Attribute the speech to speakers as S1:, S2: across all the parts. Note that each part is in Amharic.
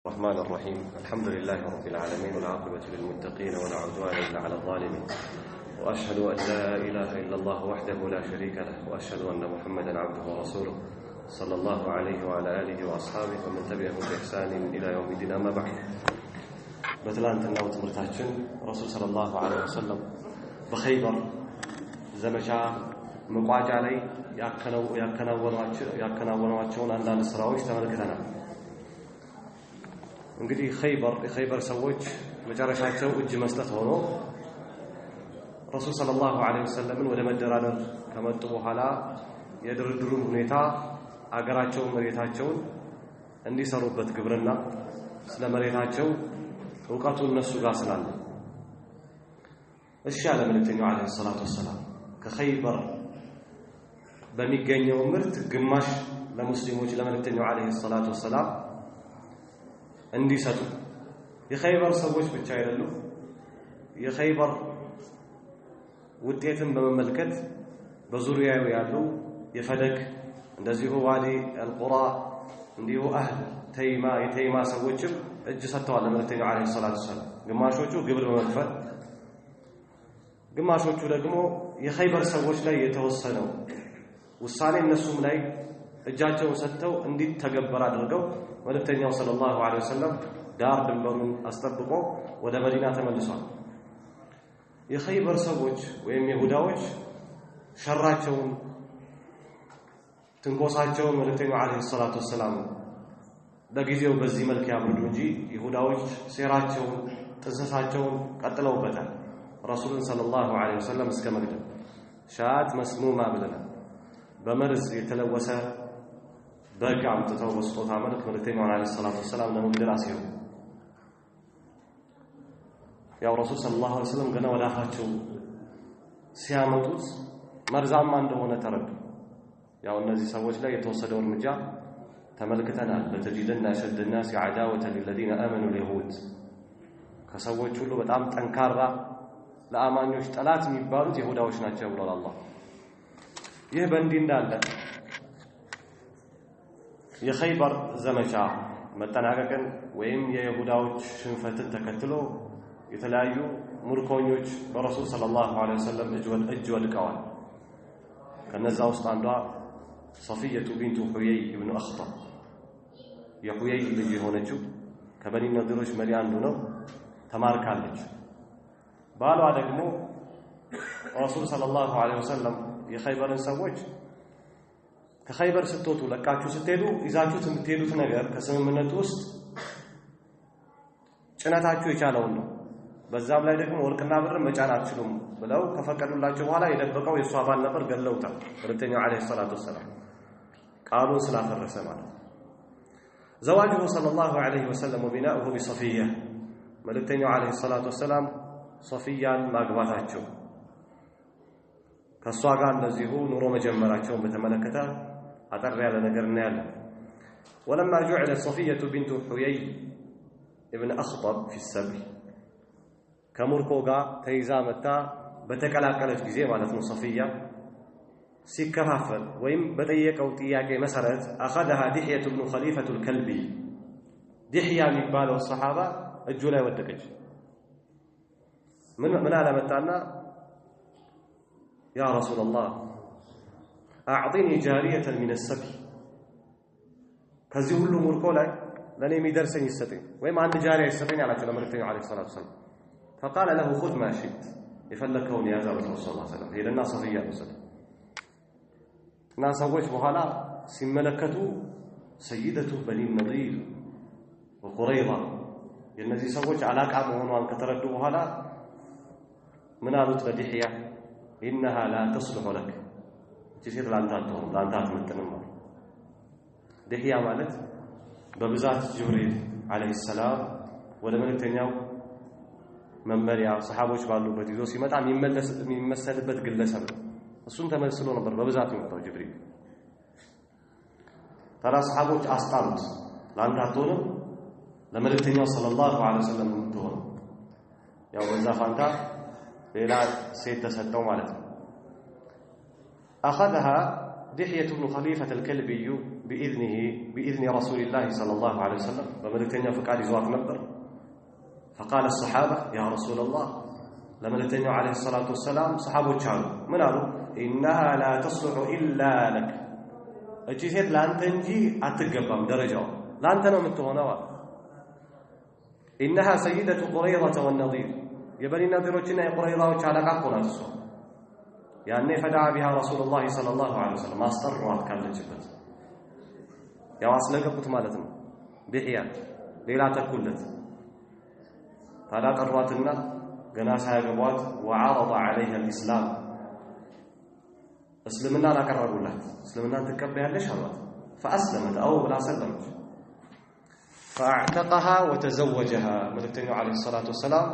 S1: الرحمن الرحيم الحمد لله رب العالمين والعاقبة للمتقين ولا عدوان إلا على الظالمين وأشهد أن لا إله إلا الله وحده لا شريك له وأشهد أن محمدا عبده ورسوله صلى الله عليه وعلى آله وأصحابه ومن تبعهم بإحسان إلى يوم الدين أما بعد بتلانتنا وتمرتاችን رسول صلى الله عليه وسلم بخيبر ዘመቻ መቋጫ ላይ ያከናወኗቸውን አንዳንድ ስራዎች ተመልክተናል። እንግዲህ ኸይበር ሰዎች መጨረሻቸው እጅ መስጠት ሆኖ ረሱል ሰለላሁ ዐለይሂ ወሰለም ወደ መደራደር ከመጡ በኋላ የድርድሩን ሁኔታ አገራቸው መሬታቸውን እንዲሰሩበት ግብርና ስለ መሬታቸው ዕውቀቱ እነሱ ጋር ስላለ እሺ ያለ መልእክተኛው ዐለይሂ ሰላቱ ወሰላም ከኸይበር በሚገኘው ምርት ግማሽ ለሙስሊሞች ለመልእክተኛው ዐለይሂ ሰላቱ ወሰላም እንዲሰጡ የኸይበር ሰዎች ብቻ አይደሉም። የኸይበር ውጤትን በመመልከት በዙሪያው ያሉ የፈደግ እንደዚሁ ዋዲ አልቁራ እንዲሁ የተይማ ሰዎችም እጅ ሰጥተዋል ለመልእክተኛው ዐለይሂ ሰላቱ ወሰላም። ግማሾቹ ግብር በመክፈል ግማሾቹ ደግሞ የኸይበር ሰዎች ላይ የተወሰነው ውሳኔ እነሱም ላይ እጃቸውን ሰጥተው እንዲተገበር አድርገው መልእክተኛው ሰለላሁ ዐለይሂ ወሰለም ዳር ድንበሩን አስጠብቆ ወደ መዲና ተመልሷል። የኸይበር ሰዎች ወይም ይሁዳዎች ሸራቸውን ትንኮሳቸውን መልእክተኛው ዐለይሂ ሰላቱ ወሰላም በጊዜው በዚህ መልክ ያብዱ እንጂ ይሁዳዎች ሴራቸውን ጥንሰሳቸውን ቀጥለውበታል። ረሱልን ሰለላሁ ዐለይሂ ወሰለም እስከ መግደል ሻት መስሙማ ብለናል። በመርዝ የተለወሰ በግ አምጥተው በስጦታ መልክ መልእክተኛው ዐለይሂ ሰላቱ ወሰላም ለመግደል አሲሩ። ያው ረሱል ሰለላሁ ዐለይሂ ወሰለም ገና ወደ አፋቸው ሲያመጡት መርዛማ እንደሆነ ተረዱ። ያው እነዚህ ሰዎች ላይ የተወሰደው እርምጃ ተመልክተናል። ለተጂደና አሸደ الناس عداوة للذين آمنوا اليهود ከሰዎች ሁሉ በጣም ጠንካራ ለአማኞች ጠላት የሚባሉት ይሁዳዎች ናቸው ብሏል አላህ። ይህ በእንዲህ እንዳለ የኸይበር ዘመቻ መጠናቀቅን ወይም የይሁዳዎች ሽንፈትን ተከትሎ የተለያዩ ምርኮኞች በረሱል ሰለላሁ ዐለይሂ ወሰለም እጅ ወድቀዋል። ከነዛ ውስጥ አንዷ ሶፊየቱ ቢንቱ ሁየይ ኢብኑ አኽጠብ የሁየይ ልጅ የሆነችው ከበኒ ነዲሮች መሪ አንዱ ነው፣ ተማርካለች። ባሏ ደግሞ ረሱል ሰለላሁ ዐለይሂ ወሰለም የኸይበርን ሰዎች ከኸይበር ስትወጡ ለቃችሁ ስትሄዱ ይዛችሁት የምትሄዱት ነገር ከስምምነቱ ውስጥ ጭነታችሁ የቻለውን ነው፣ በዛም ላይ ደግሞ ወርቅና ብር መጫን አትችሉም ብለው ከፈቀዱላቸው በኋላ የደበቀው የሷ ባል ነበር፣ ገለውታል። መልእክተኛው ዐለይሂ ሰላቱ ወሰላም ቃሉን ስላፈረሰ ማለት ዘዋጁሁ ሰለላሁ ዐለይሂ ወሰለም ወቢናኡሁ ቢሶፊያ መልእክተኛው ዐለይሂ ሰላቱ ወሰላም ሶፊያን ማግባታቸው ከሷ ጋር እንደዚሁ ኑሮ መጀመራቸውን በተመለከተ አጠር ያለ ነገር እናያለን። ولما جعلت صفية بنت حيي ابن أخطب في السبي ከሙርኮ ጋር ተይዛ መጣ በተቀላቀለች ጊዜ ማለት ነው። ሶፊያ ሲከፋፈል ወይም በጠየቀው ጥያቄ መሰረት أخذها دحية بن خليفة الكلبي دحية የሚባለው ሰሃባ እጁ ላይ ወደቀች። ምን አለ መጣና يا رسول الله أعطني جارية من السبي ከዚህ ሁሉ ሙርኮ ላይ ለኔ የሚደርሰኝ ይሰጠኝ ወይም አንድ ጃሪያ ይሰጠኝ አላቸው ለመልእክተኛው ዐለይሂ ሰላቱ ወሰላም። فقال له خذ ما شئت የፈለከውን ያዝ አሉት ረሱል ሰለላሁ ዐለይሂ ወሰለም። ሄደና ሶፊያ ወሰደ እና ሰዎች በኋላ ሲመለከቱ ሰይደቱ በኒ ነዲር ወቁረይዛ የነዚህ ሰዎች አላቃ መሆኗን ከተረዱ በኋላ ምን አሉት ለዲህያ إنها لا تصلح لك تصير ላንተ አትመጥንም ማለት ዲህያ ማለት በብዛት ጅብሪል ዐለይሂ ሰላም ወደ መልእክተኛው መመሪያ ሰሃቦች ባሉበት ይዞ ሲመጣ የሚመሰልበት ግለሰብ እሱን ተመስሎ ነበር በብዛት የሚመጣው ጅብሪል። ታዲያ ሰሃቦች አስጣሉት፣ ላንተ አትሆንም ለመልእክተኛው ሰለላሁ ዐለይሂ ወሰለም የምትሆነው ያው በዛ ፋንታ ሌላ ሴት ተሰጠው ማለት ነው። أخذها دحية بن خليفة الكلبي بإذن رسول الله صلى الله عليه وسلم بملكتنا فقال يزوات نبر فقال الصحابة يا رسول الله لملكتنا عليه الصلاة والسلام صحابه كانوا من قالوا إنها لا تصلح إلا لك أجيت لا أنت نجي أتقبم درجة لا أنت نمتهنا إنها سيدة قريظة والنظير يبني النظير وجنا قريظة وشعلى قاقنا السوء يعني فدعا بها رسول الله صلى الله عليه وسلم ما استروا كانت جبت يا واصل قبط مالتنا بحيان ليلا تكلت فلا قرواتنا جناسها قبوات وعرض عليها الإسلام اسلمنا لا قرروا لها اسلمنا تكبها ليش هربت فأسلمت أو لا سلمت فاعتقها وتزوجها ملكتنا عليه الصلاة والسلام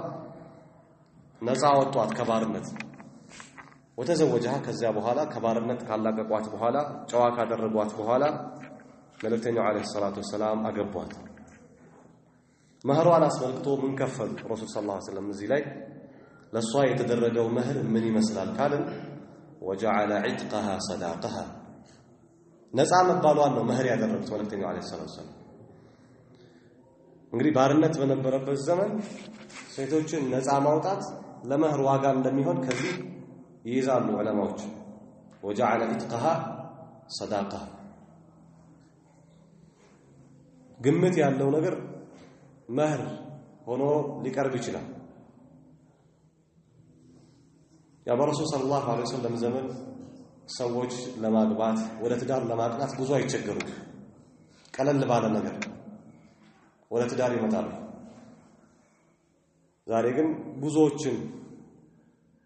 S1: نزع وطوات كبارنت وتزوجها كذا بحالا كبارنت ካላቀቋት በኋላ ጨዋ ካደረጓት በኋላ መልእክተኛው አለይሂ ሰላቱ ወሰለም አገቧት መህሯን አስመልክቶ ምን ከፈሉ ረሱል ሰለላሁ ዐለይሂ ወሰለም እዚህ ላይ ለሷ የተደረገው መህር ምን ይመስላል ካልን وجعل عتقها صداقها ነፃ መባሏን ነው መህር ያደረጉት መልእክተኛው አለይሂ ሰላቱ ወሰለም እንግዲህ ባርነት በነበረበት ዘመን ሴቶችን ነፃ ማውጣት ለመህር ዋጋ እንደሚሆን ከዚህ ይይዛሉ ዑለማዎች وجعل عتقها صداقها ግምት ያለው ነገር መህር ሆኖ ሊቀርብ ይችላል ያ በረሱል ሰለላሁ ዐለይሂ ወሰለም ዘመን ሰዎች ለማግባት ወደ ትዳር ለማቅናት ብዙ አይቸገሩም ቀለል ባለ ነገር ወደ ትዳር ይመጣሉ ዛሬ ግን ብዙዎችን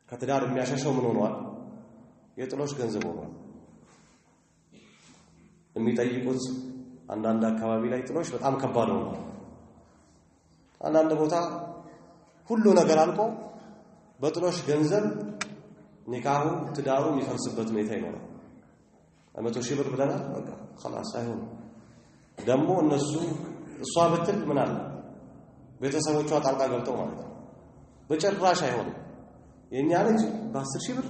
S1: ከትዳር የሚያሸሸው ምን ሆኗል የጥሎሽ ገንዘብ ሆኗል የሚጠይቁት አንዳንድ አካባቢ ላይ ጥሎሽ በጣም ከባድ ነው አንዳንድ ቦታ ሁሉ ነገር አልቆ በጥሎሽ ገንዘብ ኒካሁ ትዳሩ የሚፈርስበት ሁኔታ ይኖራል 100,000 ብር ብለናል በቃ خلاص አይሆን ደግሞ እነሱ እሷ በትል ምን አለ ቤተሰቦቿ ጣልቃ ገብተው ማለት ነው በጭራሽ አይሆንም የኛ ልጅ በ10,000 ብር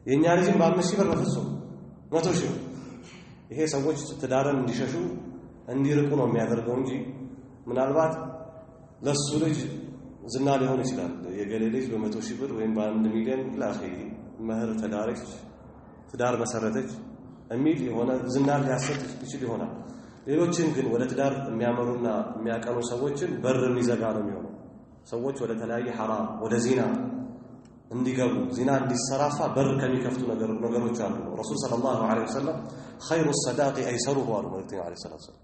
S1: የኛ ልጅ በ5,000 ብር በፍጹም 100,000 ይሄ ሰዎች ትዳርን እንዲሸሹ እንዲርቁ ነው የሚያደርገው እንጂ ምናልባት ለሱ ልጅ ዝና ሊሆን ይችላል የገሌ ልጅ በ100,000 ብር ወይም በ1 ሚሊዮን ላኺ መህር ተዳረች ትዳር መሰረተች እሚል የሆነ ዝና ሊያሰጥ ይችላል ይሆናል ሌሎችን ግን ወደ ትዳር የሚያመሩና የሚያቀኑ ሰዎችን በር የሚዘጋ ነው የሚሆነው ሰዎች ወደ ተለያየ حرام ወደ ዚና እንዲገቡ ዚና እንዲሰራፋ በር ከሚከፍቱ ነገሮች አሉ ረሱል ሰለላሁ ዐለይሂ ወሰለም خير الصداق ايسره አሉ መልእክተኛው ዐለይሂ ሰላቱ ወሰለም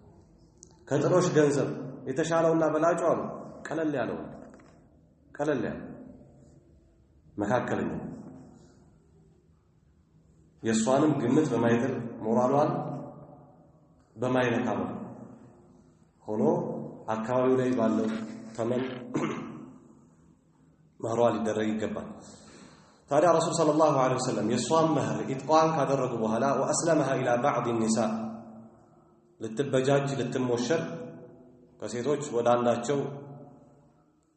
S1: ከጥሎሽ ገንዘብ የተሻለውና በላጩ አሉ ቀለል ያለው መካከለኛ የሷንም ግምት በማይጥል ሞራሏን በማይነካ ሆኖ አካባቢው ላይ ባለው ተመን መህሯ ሊደረግ ይገባል ታዲያ ረሱል ሰለላሁ ዐለይሂ ወሰለም የሷን መህር ኢጥቋን ካደረጉ በኋላ ወአስለመها الى بعض النساء ልትበጃጅ ልትሞሸር ከሴቶች ወደ አንዳቸው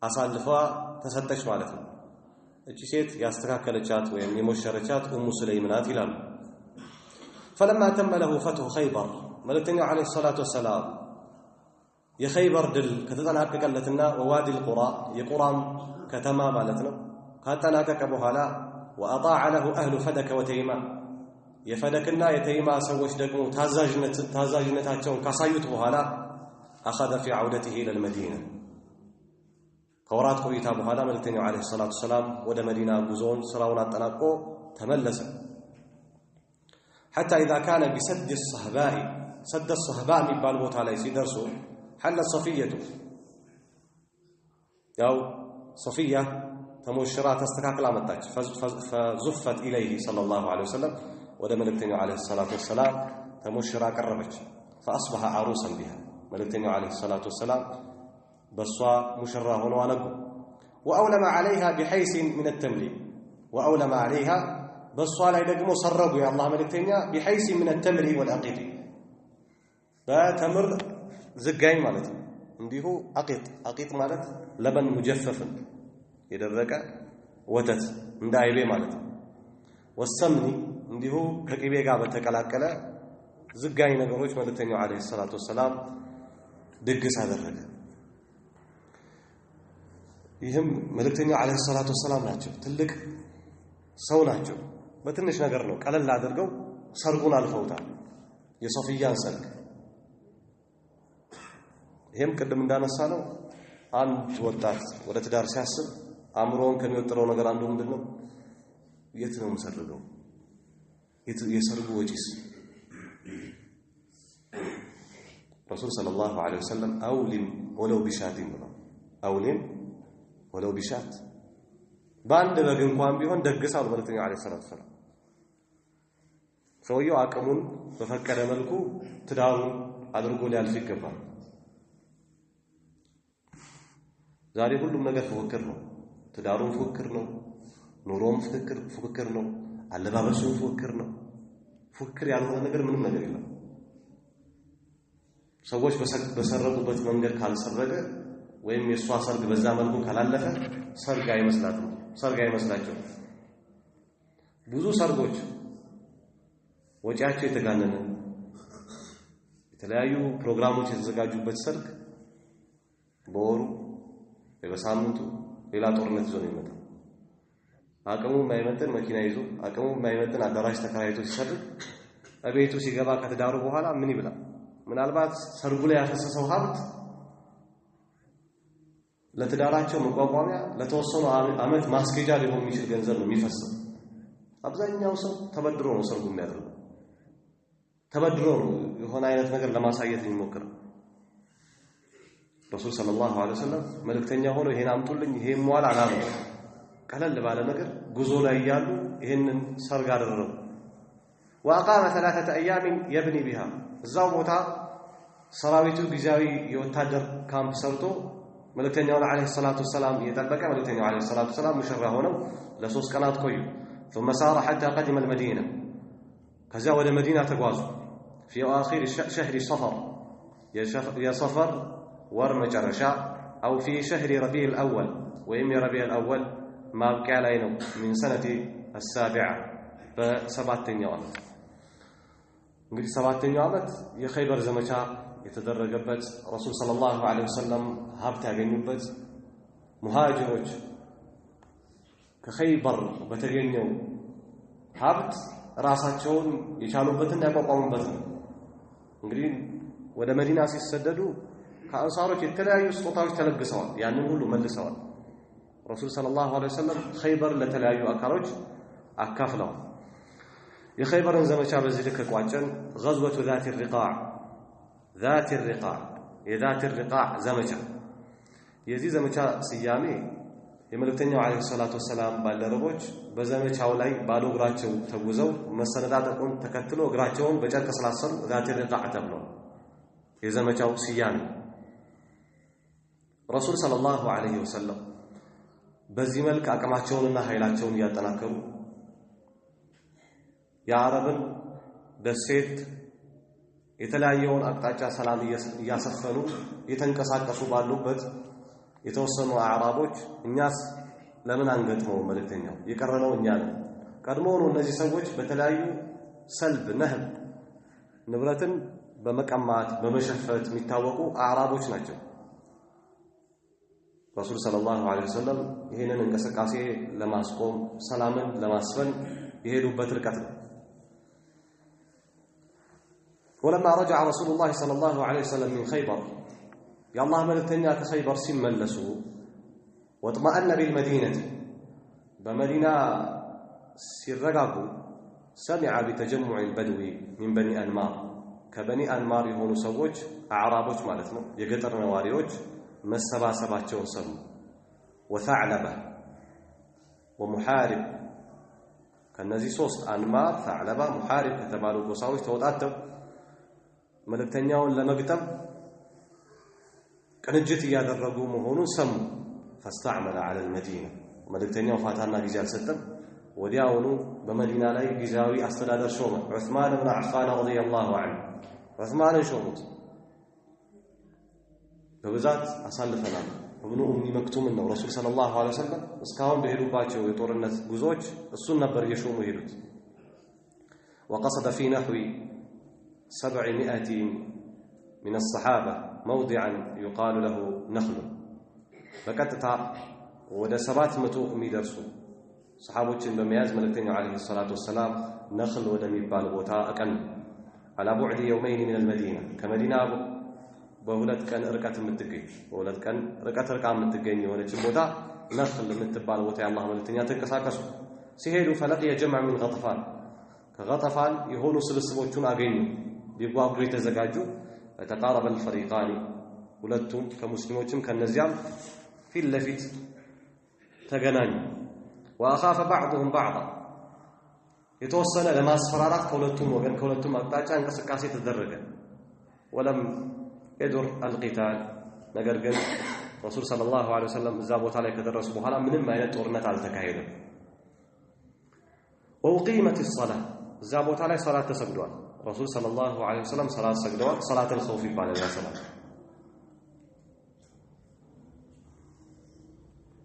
S1: አሳልፋ ተሰጠች ማለት ነው እቺ ሴት ያስተካከለቻት ወይም የሞሸረቻት ኡሙ ሱለይም ናት ይላሉ فلما تم له فتح خيبر መልእክተኛው ዐለይሂ ሰላቱ ወሰላም የኸይበር ድል ከተጠናቀቀለትና ወዋዲ القرى የቁራም ከተማ ማለት ነው ካጠናቀቀ በኋላ وأطاع له أهل فدك وتيما የፈደክና የተይማ ሰዎች ደግሞ ታዛዥነታቸውን ካሳዩት በኋላ أخذ في عودته إلى المدينة ከወራት ቆይታ በኋላ መልእክተኛው ዐለይሂ ሰላቱ ወሰላም ወደ መዲና ጉዞውን ስራውን አጠናቆ ተመለሰ حتى إذا كان بسد الصهباء سد الصهباء የሚባል ቦታ ላይ ሲደርሱ حلت صفية ያው ሶፊያ ተሞሽራ ተስተካክላ መጣች فزفت إليه صلى الله عليه وسلم ወደ መልእክተኛው ዐለይሂ ሰላቱ ወሰላም ተሞሽራ ቀረበች فأصبح عروسا بها መልእክተኛው ዐለይሂ ሰላቱ ወሰላም በሷ ሙሽራ ሆኖ አነጉ وأولم عليها بحيث من التمر وأولم عليها በሷ ላይ ደግሞ ሰረጉ የአላህ መልእክተኛ بحيث من التمر والعقيق በተምር ዝጋኝ ማለት ነው እንዲሁ አቂጥ ማለት ለበን ሙጀፈፍ የደረቀ ወተት እንደ አይቤ ማለት ነው والسمن እንዲሁ ከቅቤ ጋር በተቀላቀለ ዝጋኝ ነገሮች መልእክተኛው አለይሂ ሰላቱ ወሰላም ድግስ አደረገ። ይህም መልእክተኛው አለይሂ ሰላቱ ወሰላም ናቸው፣ ትልቅ ሰው ናቸው። በትንሽ ነገር ነው ቀለል አድርገው ሰርጉን አልፈውታል፣ የሶፊያን ሰርግ። ይህም ቅድም እንዳነሳነው አንድ ወጣት ወደ ትዳር ሲያስብ አእምሮውን ከሚወጥረው ነገር አንዱ ምንድነው? የት ነው የምሰርገው? የሰርጉ ወጪስ? ረሱል ሰለላሁ ዐለይሂ ወሰለም አውሊም ወለው ቢሻቲን ብለው፣ አውሊም ወለው ቢሻት፣ በአንድ በግ እንኳን ቢሆን ደግስ አሉ መልእክተኛው ዐለይሂ ሰላቱ ወሰላም። ሰውየው አቅሙን በፈቀደ መልኩ ትዳሩን አድርጎ ሊያልፍ ይገባል። ዛሬ ሁሉም ነገር ፉክክር ነው። ትዳሩም ፉክክር ነው፣ ኑሮም ፉክክር ነው፣ አለባበሱም ፉክክር ነው። ፉክክር ያልሆነ ነገር ምንም ነገር የለም። ሰዎች በሰረቁበት መንገድ ካልሰረገ ወይም የሷ ሰርግ በዛ መልኩ ካላለፈ ሰርግ አይመስላቸውም። ብዙ ሰርጎች ወጪያቸው የተጋነነ የተለያዩ ፕሮግራሞች የተዘጋጁበት ሰርግ በወሩ በሳምንቱ ሌላ ጦርነት ይዞ ነው የሚመጣው። አቅሙ የማይመጥን መኪና ይዞ አቅሙ የማይመጥን አዳራሽ ተከራይቶ ሲሰርግ እቤቱ ሲገባ ከትዳሩ በኋላ ምን ይብላ? ምናልባት ሰርጉ ላይ ያፈሰሰው ሀብት ለትዳራቸው መቋቋሚያ ለተወሰኑ ዓመት ማስኬጃ ሊሆን የሚችል ገንዘብ ነው የሚፈሰው። አብዛኛው ሰው ተበድሮ ነው ሰርጉ የሚያደርገው። ተበድሮ ነው የሆነ አይነት ነገር ለማሳየት የሚሞክረው። ረሱል ሰለላሁ ዐለይሂ ወሰለም መልእክተኛ ሆነው ይሄን አምጡልኝ ይሄን ሟላ አላሉ። ቀለል ባለ ነገር ጉዞ ላይ ያሉ ይሄንን ሰርግ አደረጉ። وأقام 3 أيام يبني بها እዛው ቦታ ሰራዊቱ ጊዜያዊ የወታደር ካምፕ ሰርቶ መልእክተኛውን አለይሂ ሰላቱ ወሰላም እየጠበቀ መልእክተኛው አለይሂ ሰላቱ ወሰላም ሙሽራ ሆነው ለ3 ቀናት ቆዩ። ثم سار حتى قدم المدينة ከዚያ ወደ መዲና ተጓዙ። في آخر شهر صفر يا صفر ወር መጨረሻ أو في شهر ربيع الأول ወይም የረቢዕ الأول ማብቂያ ላይ ነው። من سنة السابعة በሰባተኛው ዓመት እንግዲህ ሰባተኛው ዓመት የኸይበር ዘመቻ የተደረገበት ረሱል ሰለላሁ ዐለይሂ ወሰለም ሀብት ያገኙበት ሙሃጅሮች ከኸይበር በተገኘው ሀብት ራሳቸውን የቻሉበትን ያቋቋሙበት ነው። እንግዲህ ወደ መዲና ሲሰደዱ ከአንሳሮች የተለያዩ ስጦታዎች ተለግሰዋል። ያንን ሁሉ መልሰዋል። ረሱል ሰለላሁ ዐለይሂ ወሰለም ኸይበር ለተለያዩ አካሎች አካፍለዋል። የኸይበርን ዘመቻ በዚህ ልክ ቋጨን። غزوة ذات الرقاع የذات الرقاع ዘመቻ። የዚህ ዘመቻ ስያሜ የመልእክተኛው አለይሂ ሰላቱ ወሰላም ባልደረቦች በዘመቻው ላይ ባዶ እግራቸው ተጉዘው መሰነጣጠቁን ተከትሎ እግራቸውን በጨርቅ ስላሰሩ ذات الرقاع ተብሎ የዘመቻው ስያሜ። ረሱል ሰለላሁ ዐለይሂ ወሰለም በዚህ መልክ አቅማቸውንና ኃይላቸውን እያጠናከሩ የአረብን ደሴት የተለያየውን አቅጣጫ ሰላም እያሰፈኑ የተንቀሳቀሱ ባሉበት የተወሰኑ አዕራቦች እኛስ ለምን አንገጥመው? መልእክተኛው የቀረነው እኛ ነን። ቀድሞውኑ እነዚህ ሰዎች በተለያዩ ሰልብ ነህብ ንብረትን በመቀማት በመሸፈት የሚታወቁ አዕራቦች ናቸው። ረሱል ሰለላሁ ዐለይሂ ወሰለም ይህንን እንቅስቃሴ ለማስቆም ሰላምን ለማስፈን የሄዱበት ርቀት ነው። ولما رجع رسول الله صلى الله عليه وسلم من خيبر يا الله ملتنيا كخيبر سملسوا واطمأن بالمدينة بمدينة سرقوا سمع بتجمع البدو من بني أنمار كبني أنمار يهونوا سوج أعرابوش مالتنا يقطر نواريوش መሰባሰባቸውን ሰሙ። ወثعلبة ومحارب ከነዚህ 3 አንማር ثعلبة محارب ከተባሉ ጎሳዎች ተወጣጥተው መልእክተኛውን ለመግጠም ቅንጅት እያደረጉ መሆኑን ሰሙ። فاستعمل على المدينة መልእክተኛው ፋታና ጊዜ አልሰጠም። ወዲያውኑ በመዲና ላይ ጊዜያዊ አስተዳደር ሾመ። ዑስማን ብን አፍፋን ረዲየላሁ ዐንሁ ዑስማንን ሾሙት። በብዛት አሳልፈናል። እብኑ ኡሚ መክቱም ነው ረሱል ሰለላሁ ዐለይሂ ወሰለም እስካሁን በሄዱባቸው የጦርነት ጉዞዎች እሱን ነበር የሾሙ ሄዱት። وقصد في نحو 700 من الصحابة موضعا يقال له نخل فقطتا ወደ 700 የሚደርሱ ሰሃቦችን በመያዝ መልእክተኛው አለይሂ ሰላቱ ወሰላም ነኽል ወደሚባል ቦታ አቀኑ على بعد يومين من المدينة ከመዲና በሁለት ቀን ርቀት የምትገኝ በሁለት ቀን ርቀት የምትገኝ የሆነች ቦታ ነኽል የምትባል ቦታ የአላህ መልእክተኛ ተንቀሳቀሱ ሲሄዱ فلقي جمع من غطفان ከغطفان የሆኑ ስብስቦቹን አገኙ ሊጓጉ የተዘጋጁ فتقارب الفريقان ሁለቱም ከሙስሊሞችም ከነዚያም ፊት ለፊት ተገናኙ واخاف بعضهم بعضا የተወሰነ ለማስፈራራት ከሁለቱም ወገን ከሁለቱም አቅጣጫ እንቅስቃሴ ተደረገ ولم يدر القتال ነገር ግን ረሱል ሰለላሁ ዐለይሂ ወሰለም እዛ ቦታ ላይ ከደረሱ በኋላ ምንም አይነት ጦርነት አልተካሄደም وقيمت الصلاه እዛ ቦታ ላይ ሶላት ተሰግዷል ረሱል ሰለላሁ ዐለይሂ ወሰለም ሶላት ሰግደዋል ሶላት الخوف ይባላል ያ ሶላት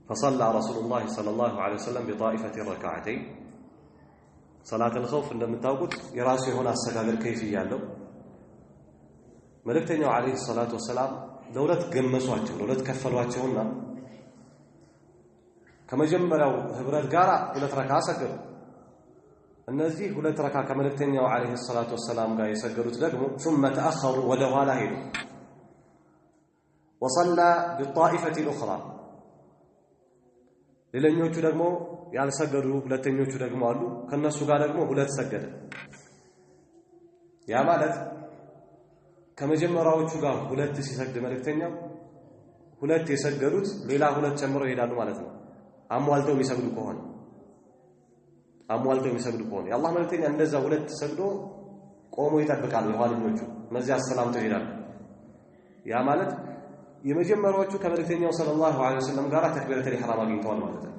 S1: فصلى رسول الله صلى الله عليه وسلم بطائفة ركعتين صلاة الخوف እንደምታውቁት የራሱ የሆነ አሰጋገር ከይፍያ አለው መልእክተኛው አለይሂ ሰላቱ ወሰላም ለሁለት ገመሷቸው ለሁለት ከፈሏቸውና ከመጀመሪያው ህብረት ጋር ሁለት ረካ ሰገዱ እነዚህ ሁለት ረካ ከመልእክተኛው አለይሂ ሰላቱ ወሰላም ጋር የሰገዱት ደግሞ ثم تأخروا ወደ ኋላ ሄዱ وصلى بالطائفة الأخرى ሌላኞቹ ደግሞ ያልሰገዱ ሁለተኞቹ ደግሞ አሉ ከነሱ ጋር ደግሞ ሁለት ሰገደ ያ ማለት ከመጀመሪያዎቹ ጋር ሁለት ሲሰግድ መልእክተኛው ሁለት የሰገዱት ሌላ ሁለት ጨምረው ይሄዳሉ ማለት ነው አሟልተው የሚሰግዱ ከሆነ የአላህ መልእክተኛ እንደዛ ሁለት ሰግዶ ቆሞ ይጠብቃሉ የኋለኞቹ እነዚህ አሰላምተው ይሄዳሉ ያ ማለት የመጀመሪያዎቹ ከመልእክተኛው ሰለላሁ ዐለይሂ ወሰለም ጋር ተክቢረተል ኢህራም አግኝተዋል ማለት ነው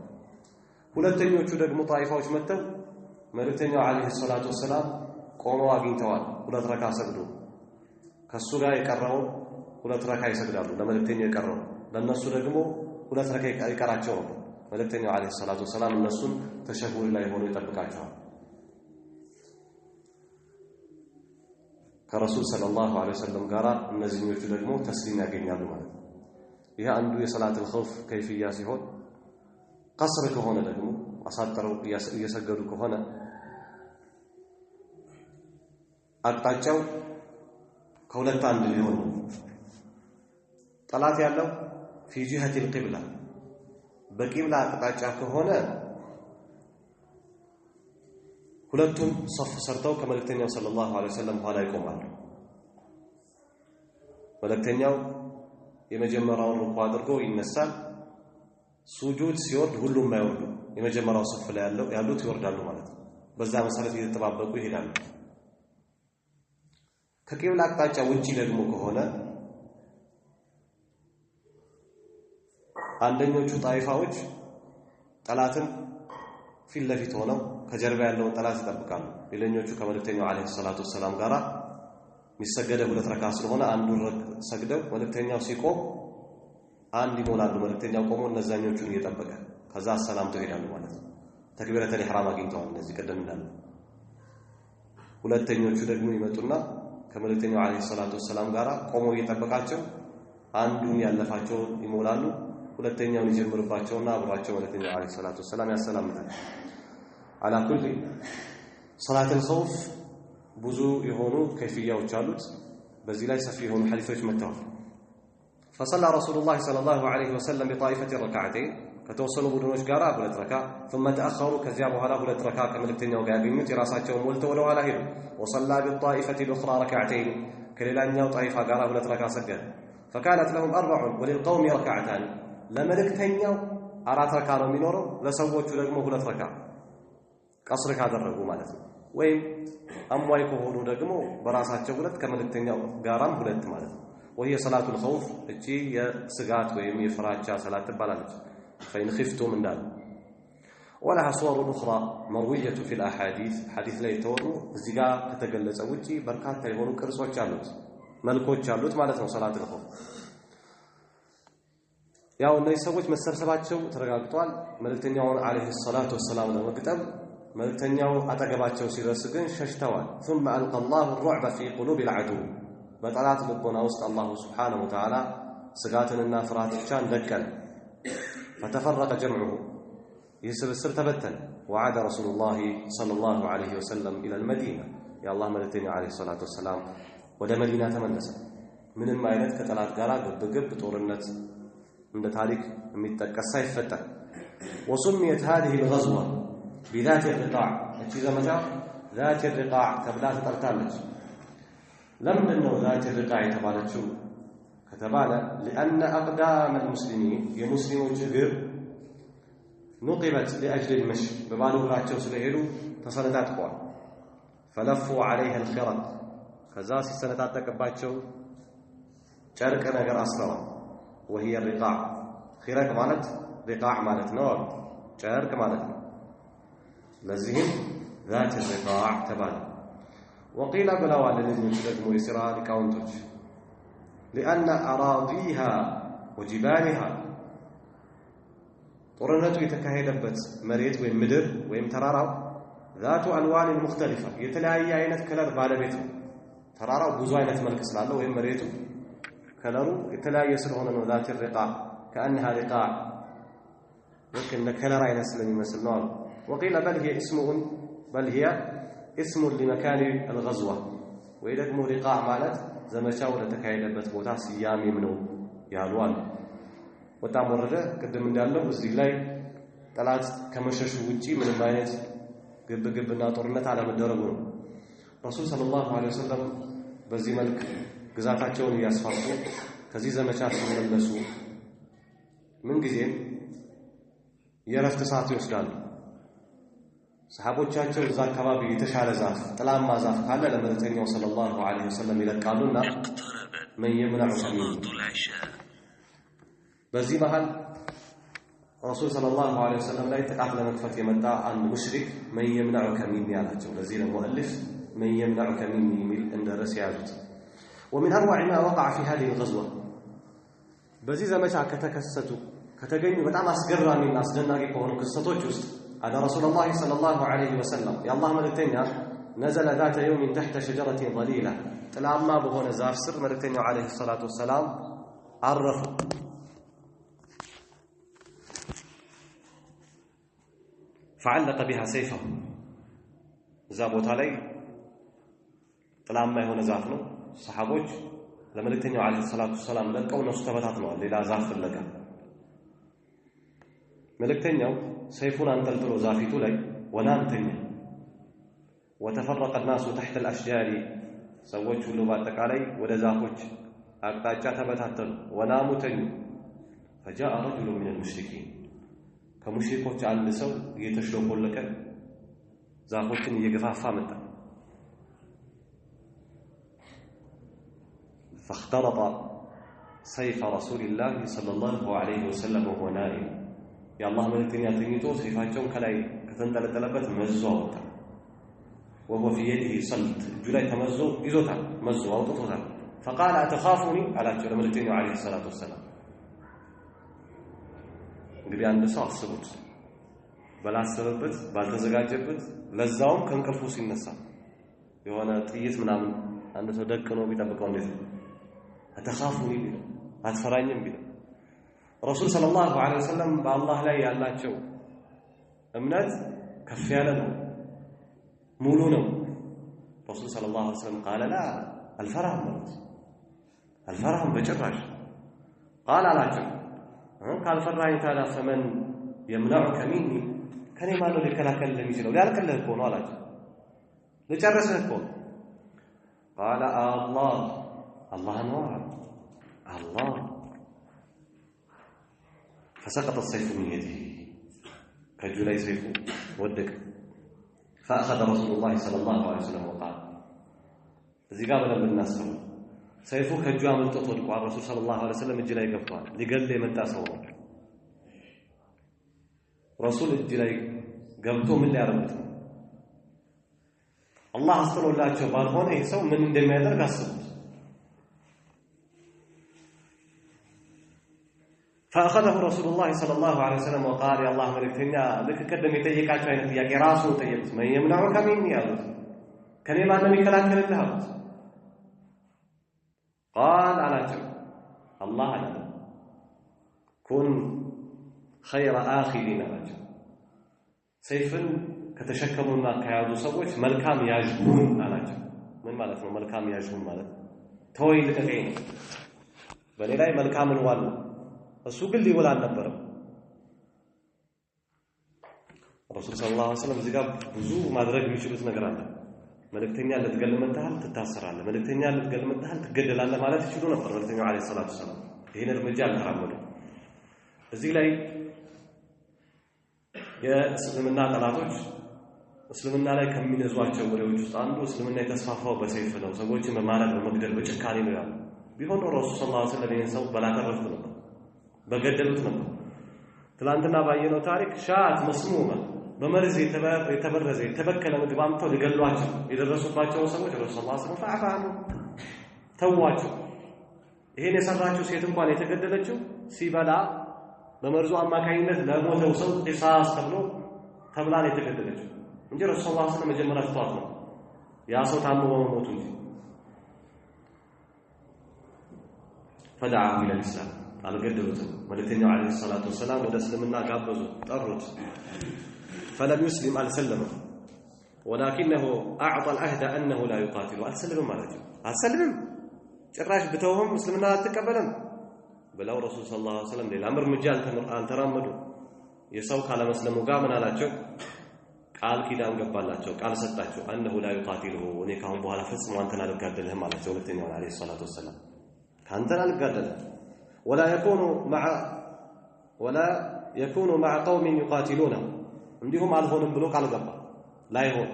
S1: ሁለተኞቹ ደግሞ ጣይፋዎች መጥተው መልእክተኛው ዐለይሂ ሰላቱ ወሰላም ቆመው አግኝተዋል ሁለት ረካ ሰግዶ ከሱ ጋር የቀረው ሁለት ረካ ይሰግዳሉ ለመልእክተኛው የቀረው ለነሱ ደግሞ ሁለት ረካ ይቀራቸው መልእክተኛው ዐለይሂ ሰላቱ ወሰላም እነሱን ተሸሁድ ላይ ሆኖ ይጠብቃቸዋል ከረሱል ሰለላሁ ዐለይሂ ወሰለም ጋር እነዚህኞቹ ደግሞ ተስሊም ያገኛሉ ማለት ነው ይሄ አንዱ የሰላት الخوف ከይፍያ ሲሆን ቀስር ከሆነ ደግሞ አሳጥረው እየሰገዱ ከሆነ አቅጣጫው ከሁለት አንድ ሊሆን ጠላት ያለው في جهة القبلة በቂብላ አቅጣጫ ከሆነ ሁለቱም ሶፍ ሰርተው ከመልእክተኛው ሰለላሁ ዐለይሂ ወሰለም ኋላ ይቆማሉ መልእክተኛው የመጀመሪያውን ሩኩዕ አድርጎ ይነሳል ሱጁድ ሲወርድ ሁሉም አይወርዱ የመጀመሪያው ሶፍ ላይ ያሉት ይወርዳሉ ማለት ነው በዛ መሰረት እየተጠባበቁ ይሄዳሉ ከቂብላ አቅጣጫ ውጪ ደግሞ ከሆነ አንደኞቹ ጣይፋዎች ጠላትን ፊት ለፊት ሆነው ከጀርባ ያለውን ጠላት ይጠብቃሉ ሌላኞቹ ከመልእክተኛው አለይሂ ሰላቱ ወሰላም ጋር የሚሰገደ ሁለት ረካ ስለሆነ አንዱን ሰግደው መልእክተኛው ሲቆም አንድ ይሞላሉ መልእክተኛው ቆሞ እነዛኞቹን እየጠበቀ ከዛ ሰላምተው ይሄዳሉ ማለት ነው ተክቢረተል ኢህራም አግኝተዋል እነዚህ ቀደም እንዳለ ሁለተኞቹ ደግሞ ይመጡና ከመልእክተኛው አለይሂ ሰላቱ ወሰላም ጋር ቆሞ እየጠበቃቸው አንዱን ያለፋቸው ይሞላሉ ሁለተኛውን ይጀምርባቸውና አብሯቸው መልእክተኛው አለይሂ ሰላቱ ወሰላም ያሰላምታል على كل صلاة الخوف ብዙ የሆኑ ከይፍያዎች አሉት በዚህ ላይ ሰፊ የሆኑ ሐዲሶች መጥተዋል فصلى رسول الله صلى الله عليه وسلم بطائفة ركعتين ከተወሰኑ ቡድኖች ጋር ሁለት ረካ ثم تأخروا ከዚያ በኋላ ሁለት ረካ ከመልእክተኛው ጋር ያገኙት የራሳቸውን ሞልተው ወደ ኋላ ሄዱ وصلى بالطائفة الأخرى ركعتين ከሌላኛው ጣይፋ ጋር ሁለት ረካ ሰገደ فكانت لهم 4 وللقوم ركعتان ለመልእክተኛው አራት ረካ ነው የሚኖረው ለሰዎቹ ደግሞ ሁለት ረካ ቀስር ካደረጉ ማለት ነው ወይም አሟይ ከሆኑ ደግሞ በራሳቸው ሁለት ከመልእክተኛው ጋራም ሁለት ማለት ነው وهي صلاة الخوف እቺ የስጋት ወይም የፍራቻ ሰላት ትባላለች فإن خفتم እንዳለ ولها صور أخرى مروية في الأحاديث حديث ላይ ተወሩ እዚህ ጋር ከተገለጸ ውጪ በርካታ የሆኑ ቅርጾች አሉት መልኮች አሉት ማለት ነው صلاة الخوف ያው እነዚህ ሰዎች መሰብሰባቸው ተረጋግጧል መልእክተኛውን አለይሂ ሰላቱ ወሰላም ለመቅጠም መልእክተኛው አጠገባቸው ሲደርስ ግን ሸሽተዋል ثم ألقى الله الرعب في قلوب العدو በጠላት ልቦና ውስጥ አላሁ ስብሓነሁ ወተዓላ ስጋትንና ፍርሃትን ደቀነ فتفرق جمعه يسبسب تبتن وعاد رسول الله صلى الله عليه وسلم إلى المدينة يا الله ملتني عليه الصلاة والسلام ወደ መዲና ተመለሰ ምንም አይነት ከጠላት ጋር ግብግብ ጦርነት እንደ ታሪክ የሚጠቀስ ሳይፈጠር وسميت هذه الغزوة بذات الرقاع እቺ ዘመቻ ذات الرقاع ተብላ ተጠርታለች ለምን ነው ذات الرقاع የተባለችው ከተባለ لأن أقدام المسلمين የሙስሊሞች እግር نقبت لأجل المشي ببالو እግራቸው ስለሄዱ ተሰነጣጥቀዋል فلفوا عليها الخرق ከዛ ሲሰነጣጠቅባቸው ጨርቅ ነገር አስረዋል وهي الرقاع خرق ማለት رقاع ማለት ነው ጨርቅ ማለት ነው ለዚህም ذات الرقاع ተባለ وقيل بلاوال ለልጆች ደግሞ የሥራ ሊቃውንቶች لأن أراضيها وجبالها ጦርነቱ የተካሄደበት መሬት ወይም ምድር ወይም ተራራው ذات ألوان مختلفة የተለያየ አይነት ከለር ባለቤት ነው ተራራው ብዙ አይነት መልክ ስላለው ወይም መሬቱ ከለሩ የተለያየ ስለሆነ ነው ذات الرقاع كأنها رقاع لكن كلر አይነት ስለሚመስል ነው وقيل بل هي اسم لمكان الغزوة ወይ ደግሞ رقاع ማለት ዘመቻው ለተካሄደበት ቦታ ስያሜም ነው ያሏል ወጣም ወረደ ቅድም እንዳለው እዚህ ላይ ጠላት ከመሸሹ ውጪ ምንም አይነት ግብግብና ጦርነት አለመደረጉ ነው ረሱል ሰለላሁ ዐለይሂ ወሰለም በዚህ መልክ ግዛታቸውን ያስፋፉ ከዚህ ዘመቻ ሲመለሱ ምን ጊዜም የረፍት ሰዓት ይወስዳሉ ሰሃቦቻቸው እዛ አካባቢ የተሻለ ዛፍ ጥላማ ዛፍ ካለ ለመልእክተኛው ሰለላሁ ዐለይሂ ወሰለም ይለቃሉና من يمنعك مني በዚህ መሃል ረሱል ሰለላሁ ዐለይሂ ወሰለም ላይ ጥቃት ለመክፈት የመጣ አንድ ሙሽሪክ من يمنعك مني አላቸው ለዚህ ነው ሙአሊፍ من يمنعك مني ሚል እንደረስ ያዙት ومن اروع ما وقع في هذه الغزوه በዚህ ዘመቻ ከተገኙ በጣም አስገራሚና አስደናቂ ከሆኑ ክስተቶች ውስጥ አነ ረሱላህ ሰለላሁ ዐለይሂ ወሰለም የአላህ መልእክተኛ نزل ذات يوم تحت شجرة ظليلة ጥላማ በሆነ ዛፍ ስር መልእክተኛው ዐለይሂ ሰላቱ ወሰላም አረፉ فعلق بها سيفه እዛ ቦታ ላይ ጥላማ የሆነ ዛፍ ነው ሰሃቦች ለመልእክተኛው ዐለይሂ ሰላቱ ወሰላም ለቀው ነሱ ተበታትነዋል ሌላ ዛፍ ፍለጋ መልእክተኛው ሰይፉን አንጠልጥሎ ዛፊቱ ላይ ወናንተኛ وتفرق الناس تحت الاشجار ሰዎች ሁሉ በአጠቃላይ ወደ ዛፎች አቅጣጫ ተበታተኑ ወናሙተኝ فجاء رجل من المشركين ከሙሽሪኮች አንድ ሰው እየተሽሎኮለከ ዛፎችን እየገፋፋ መጣ فاخترط سيف رسول الله صلى الله عليه وسلم وهو نائم يا الله መልእክተኛ ተኝቶ ሰይፋቸውን ከላይ ከተንጠለጠለበት መዞ አወጣ وهو في يده صلت جلاي تمزو يزوتال مزو አውጥቶታል فقال اتخافني አላቸው ለመልእክተኛው عليه الصلاه والسلام እንግዲህ አንድ ሰው አስቡት ባላሰበበት ባልተዘጋጀበት ለዛውም ከንቀርፉ ሲነሳ የሆነ ጥይት ምናምን አንድ ሰው ደቅኖ ቢጠብቀው እንዴት ነው اتخافني ቢለው አትፈራኝም ቢለው ረሱል ሰለላሁ ዐለይሂ ወሰለም በአላህ ላይ ያላቸው እምነት ከፍ ያለ ነው ሙሉ ነው ረሱል ሰለላሁ ዐለይሂ ወሰለም قال لا الفرح በጭራሽ قال አላቸው ካልፈራኝ ታዲያ فمن يمنعك مني ከኔ ማነው ሊከላከል የሚችለው ሊያልቅልህ እኮ ነው አላቸው ለጨረሰህ እኮ قال الله ነው الله فسقط السيف من يده كجلي سيفه ودك فأخذ رسول الله صلى الله عليه وسلم وقال እዚህ ጋር በደንብ እናስበው ሰይፉ ከእጁ አመልጦት ወድቋል ረሱል ሰለላሁ ዐለይሂ ወሰለም እጅ ላይ ገብቷል ሊገል የመጣ ሰው ነው ረሱል እጅ ላይ ገብቶ ምን ሊያረጉት አላህ አስተሎላቸው ባልሆነ ይህ ሰው ምን እንደሚያደርግ አስቡት فأخذه رسول الله صلى الله عليه وسلم وقال يا الله ملكتنيا لك قدم يطيقاچو አይነት ጥያቄ ራሱ ጠየቁት من يمنعك مني ያሉት ከኔ ማንም ይከላከልልህ አሉት قال አላቸው الله አለ كن خير آخذين አላቸው ሰይፍን ከተሸከሙና ከያዙ ሰዎች መልካም ያዥሁን አላቸው ምን ማለት ነው መልካም ያዥሁን ማለት ተወይ ልቀቀኝ ነው በኔ ላይ መልካምን ዋል እሱ ግን ሊወላ አልነበረም ረሱል ሰለላሁ ዐለይሂ ወሰለም እዚጋ ብዙ ማድረግ የሚችሉት ነገር አለ መልእክተኛ ልትገልመታል ትታሰራለህ መልእክተኛ ልትገልመታል ትገደላለህ ማለት ይችሉ ነበር መልእክተኛው ዐለይሂ ሰላቱ ወሰለም ይሄን እርምጃ አልተራመዱ እዚህ ላይ የእስልምና ጠላቶች እስልምና ላይ ከሚነዟቸው ወሬዎች ውስጥ አንዱ እስልምና የተስፋፋው በሰይፍ ነው ሰዎችን በማረድ በመግደል በጭካኔ ነው ያለው ቢሆን ረሱል ሰለላሁ ዐለይሂ ወሰለም ይሄን ሰው በላተረፉ ነበር በገደሉት ነበር ትላንትና ባየነው ታሪክ ሻት መስሙማ በመርዝ የተበረዘ የተበከለ ምግብ አምጥተው ሊገሏቸው የደረሱባቸው ሰዎች ረሱል ሰለላሁ ዐለይሂ ወሰለም ፈአፋሉ ተዋቸው ይሄን የሰራችው ሴት እንኳን የተገደለችው ሲበላ በመርዙ አማካኝነት ለሞተው ሰው ቂሳስ ተብላ ነው የተገደለችው እንጂ ረሱል ሰለላሁ ዐለይሂ ወሰለም መጀመሪያ ተዋት ነው ያ ሰው ታሞ በመሞቱ እንጂ فدعا الى الاسلام አልገደሉትም መልእክተኛው ዐለይሂ ሰላቱ ወሰላም ወደ እስልምና ጋበዙ ጠሩት فلم يسلم አልሰለመም ولكنه اعطى العهد انه لا يقاتل አልሰለመም ማለት ነው አልሰለመም ጭራሽ ብተውም እስልምና አትቀበልም ብለው ረሱል ሰለላሁ ዐለይሂ ወሰለም ሌላ እርምጃ አልተራመዱ የሰው ካለመስለሙ ጋር ምን አላቸው ቃል ኪዳን ገባላቸው ቃል ሰጣቸው انه لا يقاتله እኔ ካሁን በኋላ ፈጽሞ አንተን አልጋደልህም ማለት መልእክተኛው ዐለይሂ ሰላቱ ወሰላም ካንተን አልጋደልህም ولا يكون مع قوم يقاتلونه እንዲሁም አልሆንም ብሎ ቃል ገባ ላይሆን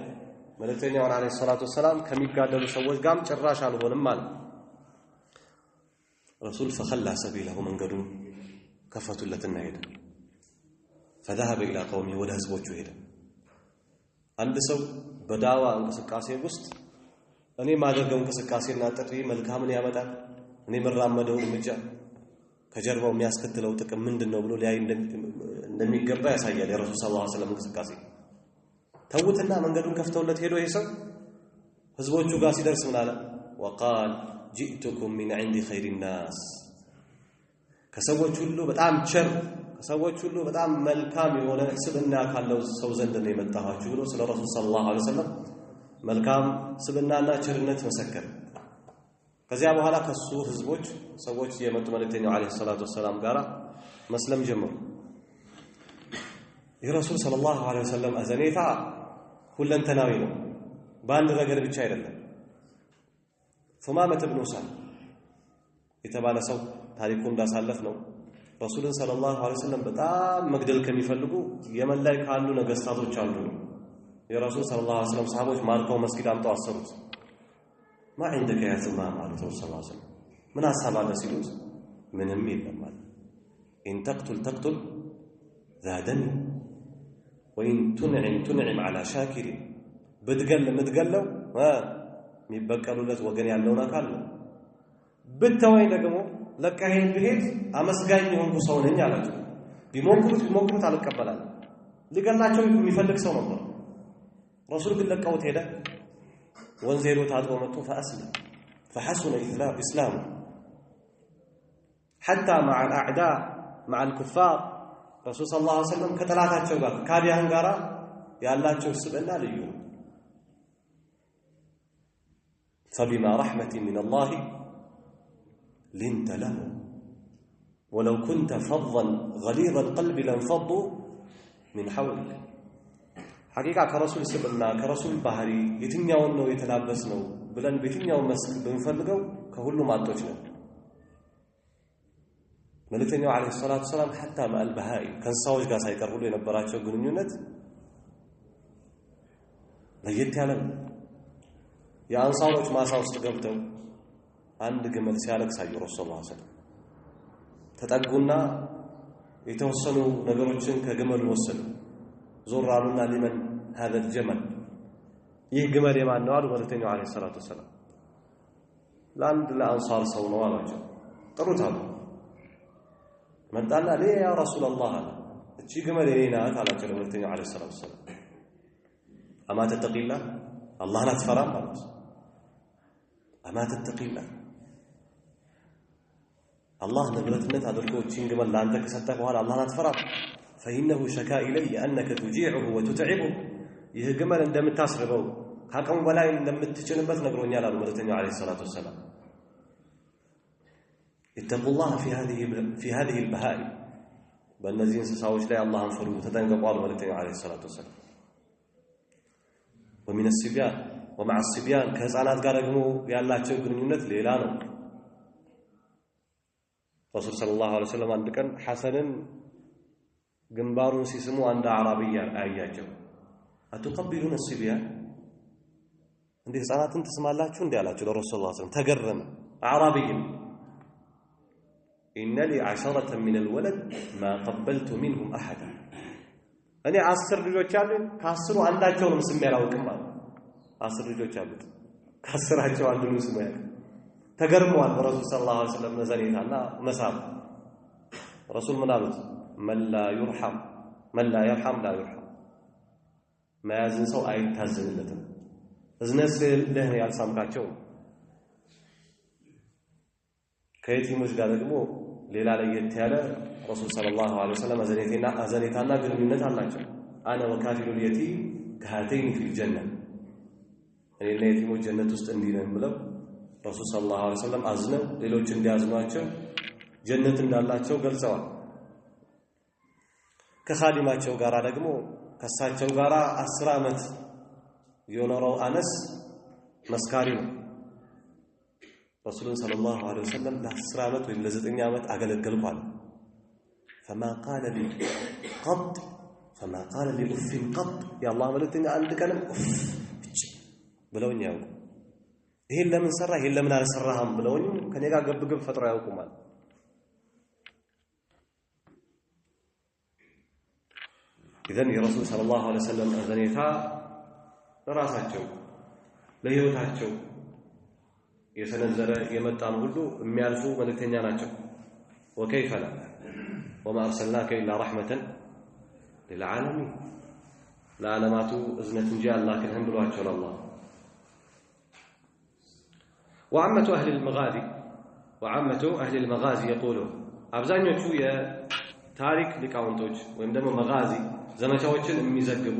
S1: መልእክተኛው ዐለይሂ ሰላቱ ወሰላም ከሚጋደሉ ሰዎች ጋርም ጭራሽ አልሆንም ማለት ረሱል فخلى سبيله መንገዱን ከፈቱለትና ሄደ فذهب الى قومه ወደ ህዝቦቹ ሄደ አንድ ሰው በዳዋ እንቅስቃሴ ውስጥ እኔ ማደርገው እንቅስቃሴና ጥሪ መልካምን ያመጣል እኔ መራመደው እርምጃ ከጀርባው የሚያስከትለው ጥቅም ምንድነው ብሎ ሊያይ እንደሚገባ ያሳያል የረሱል ሰለላሁ ዐለይሂ ወሰለም እንቅስቃሴ ተውትና መንገዱን ከፍተውለት ሄዶ ይሄ ሰው ህዝቦቹ ጋር ሲደርስ ምን አለ وقال جئتكم من عند خير الناس ከሰዎች ሁሉ በጣም ቸር ከሰዎች ሁሉ በጣም መልካም የሆነ ስብዕና ካለው ሰው ዘንድ ነው የመጣኋችሁ ብሎ ስለ ረሱል ሰለላሁ ዐለይሂ ወሰለም መልካም ስብዕናና ቸርነት መሰከረ ከዚያ በኋላ ከሱ ህዝቦች ሰዎች የመጡ መልእክተኛው ዐለይሂ ሰላቱ ወሰላም ጋራ መስለም ጀመሩ የረሱል ሰለላሁ ዐለይሂ ወሰለም አዘኔታ ሁለንተናዊ ነው በአንድ ነገር ብቻ አይደለም ثمامة بن سعد የተባለ ሰው ታሪኩ እንዳሳለፍ ነው ረሱልን ሰለላሁ ዐለይሂ ወሰለም በጣም መግደል ከሚፈልጉ የመን ላይ ካሉ ነገስታቶች አንዱ ነው የረሱል ሰለላሁ ዐለይሂ ወሰለም ሰሃቦች ማርከው መስጊድ አምጥተው አሰሩት ما عندك يا ثمامة عليه الصلاة والسلام من أصحاب هذا سيلوس من همين لما إن تقتل ذا دم وإن تنعم على شاكر بتقلوا የሚበቀሉለት ወገን ያለውና ካለ ብተወይ ደግሞ ለቀኸኝ ብሄድ አመስጋኝ የሆንኩ ሰው ነኝ አላቸው ቢሞክሩት አልቀበላል ሊገላቸው የሚፈልግ ሰው ነበር ረሱል ግን ለቀውት ሄደ ወንዜሩ ታጥቦ መጥቶ فأسلم فحسن إسلامه حتى مع الأعداء مع الكفار رسول صلى الله عليه وسلم ከተላታቸው ጋር ካዲያን ጋራ ያላቸው ስብዕና ልዩ فبما رحمة من الله لنت له ولو كنت فظا غليظ القلب لانفضوا من حولك حقيقة كرسول سبنا كرسول بحري يتنياون ነው የተላበስ ነው ብለን በየትኛው መስክ ብንፈልገው ከሁሉ ማጥቶች ነው መልእክተኛው ዐለይሂ ሰላቱ ሰላም حتى مع البهائم ከንሳዎች ጋር ሳይቀርቡ የነበራቸው ግንኙነት ለየት ያለ የአንሳሮች ማሳ ውስጥ ገብተው አንድ ግመል ሲያለቅስ አዩ ረሱል ሰለላሁ ዐለይሂ ወሰለም ተጠጉና የተወሰኑ ነገሮችን ከግመሉ ወሰዱ ዞር አሉና ለምን هذا الجمل ይህ ግመል የማን ነው አሉ መልእክተኛው ዐለይሂ ሰላቱ ወሰለም ለአንድ ለአንሳር ሰው ነው አሏቸው ጥሩት አሉ መጣና ለያ ያ ረሱላህ እቺ ግመል የኔ ናት አላቸው ለመልእክተኛው አለይሂ ሰላቱ ወሰላም አማ ተተቂላ አላህን አትፈራም ማለት አማ ተተቂላ አላህ ንብረትነት አድርጎ እቺን ግመል ለአንተ ከሰጠ በኋላ አላህን አትፈራም فإنه شكا إلي أنك تجيعه وتتعبه ይህ ግመል እንደምታስርበው ከአቅሙ በላይ እንደምትጭንበት ነግሮኛል አሉ መልእክተኛው አለይሂ ሰላቱ ወሰላም اتقوا الله في هذه البهائم በእነዚህ እንስሳዎች ላይ አላህን ፍሩ ተጠንቀቁ አሉ መልእክተኛው አለይሂ ሰላቱ ወሰላም ومن الصبيان ومع الصبيان ከህፃናት ጋር ደግሞ ያላቸው ግንኙነት ሌላ ነው ረሱል ሰለላሁ ዐለይሂ ወሰለም አንድ ቀን ሐሰንን ግንባሩን ሲስሙ አንድ አራቢያ አያቸው አትቀበሉን الصبيان እንዴ ህፃናትን ትስማላችሁ እንዴ አላቸው ለረሱል ሰለላሁ ዐለይሂ ወሰለም ተገረመ አራቢይ إن لي 10 من الولد ما قبلت منهم أحدا እኔ 10 ልጆች አሉኝ ከ10ሩ አንዳቸውንም ስሜ አላውቅም ማለት 10 ልጆች አሉት ከ10ራቸው አንዱንም ስሜ አያውቅም ተገርመዋል ረሱል ሰለላሁ ዐለይሂ ወሰለም ነዘኔታና መሳብ ረሱል ምን አሉት من لا يرحم لا يرحم መያዝን ሰው አይታዘንለትም እዝነት ለህ ያልሳምካቸው ከየቲሞች ጋር ደግሞ ሌላ ለየት ያለ ረሱል ሰለላሁ ዐለይሂ ወሰለም አዘኔታና ግንኙነት አላቸው አነ ወካፊሉ اليتيم كهاتين في الجنة እኔና የቲሞች ጀነት ውስጥ እንዲነን ብለው ረሱል ሰለላሁ ዐለይሂ ወሰለም አዝነው ሌሎች እንዲያዝኗቸው ጀነት እንዳላቸው ገልጸዋል ከኻዲማቸው ጋራ ደግሞ ከሳቸው ጋራ 10 ዓመት የኖረው አነስ መስካሪ ነው ረሱሉን ሰለላሁ ዐለይሂ ወሰለም ለ10 ዓመት ወይ ለ9 ዓመት አገለገልኳል فما قال لي اف قط يا الله መልእክተኛ አንድ ቀንም ብለውኝ ያውቁ ይሄን ለምን ሰራ ይሄን ለምን አልሰራህም ብለውኝ ከኔ ጋር ግብግብ ፈጥረው ያውቁማል إذن الرسول صلى الله عليه وسلم أذنيتا ለራሳቸው ለህይወታቸው የሰነዘረ የመጣን ሁሉ የሚያልፉ መልእክተኛ ናቸው وكيف لا وما أرسلناك إلا رحمة للعالمين ለዓለማቱ እዝነት እንጂ አላህ ከህም ብሏቸው الله وعامة أهل المغازي يقولون አብዛኞቹ የታሪክ ሊቃውንቶች ወይም ደግሞ መጋዚ ዘመቻዎችን የሚዘግቡ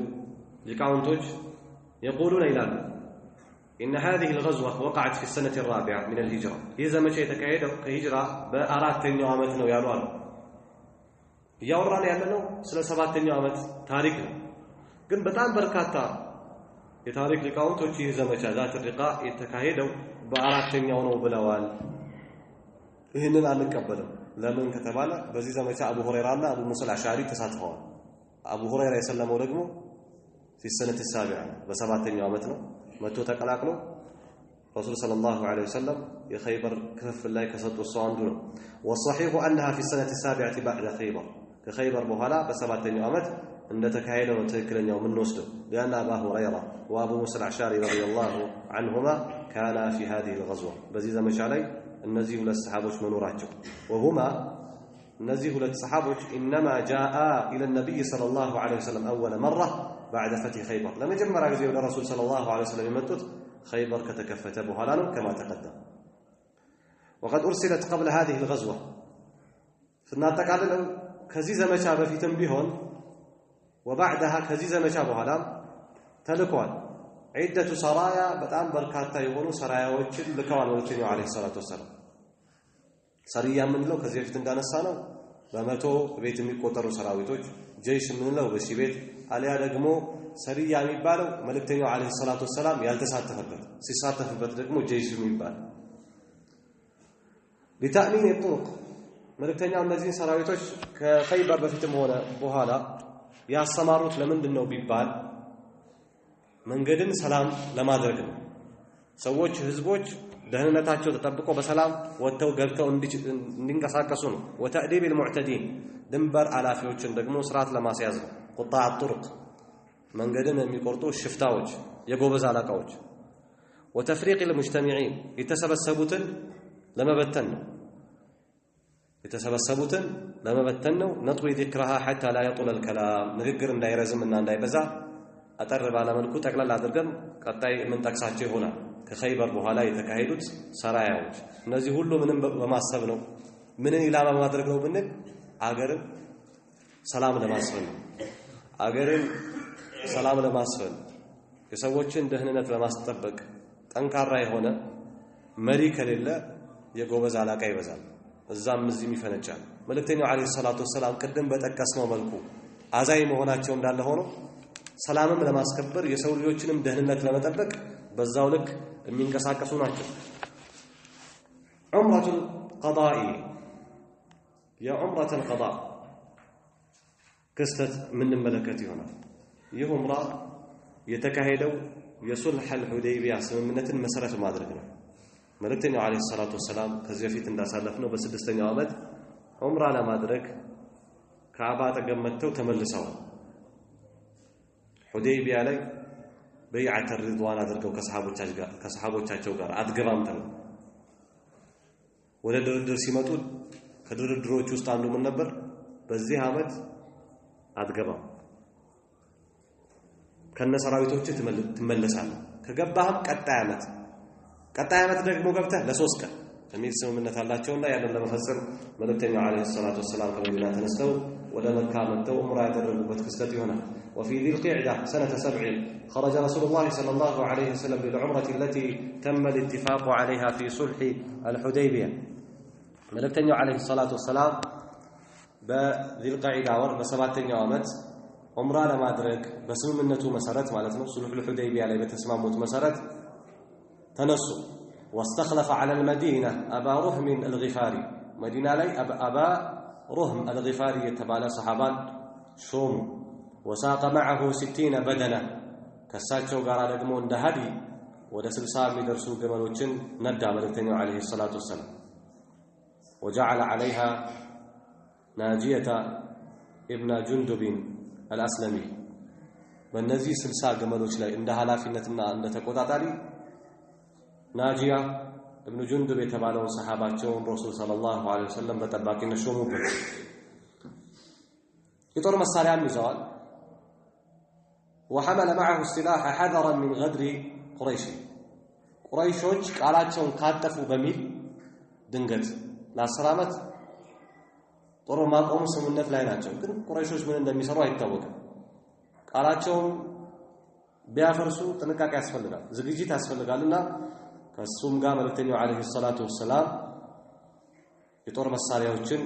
S1: ሊቃውንቶች يقولون ይላሉ إن هذه الغزوة وقعت في السنة الرابعة من الهجرة إذا ما شيء تكايد كهجرة بأراتين عامتنا ويالوان يوران يعلنوا سنة 7 عامت تاريخنا ግን በጣም በርካታ የታሪክ ሊቃውንቶች ይህ ዘመቻ ذات الرقاء የተካሄደው በአራተኛው ነው ብለዋል ይሄንን አንቀበልም ለምን ከተባለ በዚህ ዘመቻ አቡ ሁረይራና አቡ ሙሳ አልአሻሪ ተሳትፈዋል አቡ ሁረይራ የሰለመው ደግሞ في السنة السابعة በሰባተኛው ዓመት ነው መጥቶ ተቀላቅሎ ረሱል ሰለላሁ ዐለይሂ ወሰለም የኸይበር ክፍል ላይ ከሰጡት ሰው አንዱ ነው والصحيح انها في السنة السابعة بعد خيبر ከኸይበር በኋላ በሰባተኛው ዓመት እንደተካሄደው ትክክለኛው ምን ወስደው لأن أبا هريرة وأبو موسى الأشعري رضي الله عنهما كانا في هذه الغزوة በዚህ ዘመቻ ላይ እነዚህ ሁለት ሰሃቦች መኖራቸው وهما እነዚህ ሁለት ሰሃቦች انما جاء الى النبي صلى الله عليه وسلم اول مره بعد فتح خيبر لما جمع ጊዜ ወደ ረሱል صلى الله عليه وسلم የመጡት خيبر ከተከፈተ በኋላ ነው كما تقدم وقد ارسلت قبل هذه الغزوه ስናጠቃልለው ከዚህ ዘመቻ በፊትም ቢሆን وبعدها ከዚህ ዘመቻ በኋላም ተልከዋል عدة سرايا በጣም በርካታ የሆኑ ሰራያዎችን ልከዋል ወልተኛው አለይሂ ሰላቱ ወሰለም ሰሪያ ምንለው ከዚህ በፊት እንዳነሳ ነው በመቶ ቤት የሚቆጠሩ ሰራዊቶች ጀይሽ ምንለው በሺህ ቤት አሊያ ደግሞ ሰሪያ የሚባለው መልእክተኛው አለይሂ ሰላቱ ወሰለም ያልተሳተፈበት ሲሳተፍበት ደግሞ ጀይሽ የሚባል لتأمين الطرق መልእክተኛው እነዚህ ሰራዊቶች ከኸይበር በፊትም ሆነ በኋላ ያሰማሩት ለምንድነው ቢባል መንገድን ሰላም ለማድረግ ነው ሰዎች ህዝቦች ደህንነታቸው ተጠብቆ በሰላም ወጥተው ገብተው እንዲንቀሳቀሱ ነው وتأديب المعتدين ድንበር አላፊዎችን ደግሞ ስርዓት ለማስያዝ ነው قطاع الطرق መንገድን የሚቆርጡ ሽፍታዎች የጎበዝ አለቃዎች وتفريق المجتمعين የተሰበሰቡትን ለመበተን ነው የተሰበሰቡትን ለመበተን ነው ነጥዊ ذكرها حتى لا يطول الكلام ንግግር እንዳይረዝምና እንዳይበዛ አጠር ባለ መልኩ ጠቅላላ አድርገን ቀጣይ ምን ጠቅሳቸው ይሆናል ከኸይበር በኋላ የተካሄዱት ሰራያዎች እነዚህ ሁሉ ምንም በማሰብ ነው ምንን ኢላማ ማድረግ ነው ብንል አገርን ሰላም ለማስፈን አገርን ሰላም ለማስፈን የሰዎችን ደህንነት ለማስጠበቅ ጠንካራ የሆነ መሪ ከሌለ የጎበዝ አለቃ ይበዛል እዛም እዚህም ይፈነጫል መልእክተኛው አለይሂ ሰላቱ ወሰላም ቀደም በጠቀስነው መልኩ አዛይ መሆናቸው እንዳለ ሆኖ ሰላምም ለማስከበር የሰው ልጆችንም ደህንነት ለመጠበቅ በዛው ልክ የሚንቀሳቀሱ ናቸው ዑምረቱል ቀዳኢ የዑምረቱል ቀዳ ክስተት ምን መለከት ይሆናል ይህ ዑምራ የተካሄደው የሱልህ አልሁደይቢያ ስምምነትን መሰረት ማድረግ ነው መልእክተኛው አለይሂ ሰላቱ ወሰላም ከዚህ በፊት እንዳሳለፍነው በ6ኛው ዓመት ዑምራ ለማድረግ ካዕባ አጠገብ መጥተው ተመልሰዋል ሁደይቢያ ላይ በይዓተ ሪድዋን አድርገው ከሰሃቦቻቸው ጋር አትገባም ተብለው ወደ ድርድር ሲመጡ ከድርድሮች ውስጥ አንዱ ምን ነበር በዚህ ዓመት አትገባም ከነሰራዊቶች ትመለሳለህ ከገባህም ቀጣይ ዓመት ደግሞ ገብተህ ለ3 ቀን የሚል ስምምነት አላቸውና ያንን ለመፈጸም መልእክተኛው አለይሂ ሰላቱ ወሰላም ከመዲና ተነስተው ወደ መካ መጥተው ዑምራ ያደረጉበት ክስተት ይሆናል وفي ذي القعدة سنة 7 خرج رسول الله صلى الله عليه وسلم للعمرة التي تم الاتفاق عليها في صلح الحديبية መልእክተኛው አለይሂ ሰላቱ ወሰላም በذي القعدة ወር በ7ኛው ዓመት ዑምራ ለማድረግ በስምምነቱ መሰረት ማለት ነው ሱልህ الحديبية ላይ በተስማሙት መሰረት ተነሱ واستخلف على المدينة أبا رهم الغفاري مدينة لي أبا رهم الغفاري يتبالى صحابان شوم وساق معه 60 بدنة كساتشو قال دقمو اند هدي ودا 60 ميدرسو جملوچن ندى ملكتنيو عليه الصلاة والسلام وجعل عليها ناجية ابن جندب الأسلمي በእነዚህ 60 ገመሎች ላይ እንደ ሐላፊነትና እንደ ተቆጣጣሪ ናጂያ ابن جندب የተባለው ሰሃባቸውን ረሱል ሰለላሁ ዐለይሂ ወሰለም በጠባቂነት ሾሙበት የጦር መሳሪያም ይዘዋል وحمل معه السلاح حذرا من غدر قريش ቁረይሾች ቃላቸውን ካጠፉ በሚል ድንገት ለ10 ዓመት ጦር ማቆም ስምምነት ላይ ናቸው ግን ቁረይሾች ምን እንደሚሰሩ አይታወቅም ቃላቸውን ቢያፈርሱ ጥንቃቄ ያስፈልጋል ዝግጅት ያስፈልጋልና ከሱም ጋር መልእክተኛው አለይሂ ሰላቱ ወሰላም የጦር መሳሪያዎችን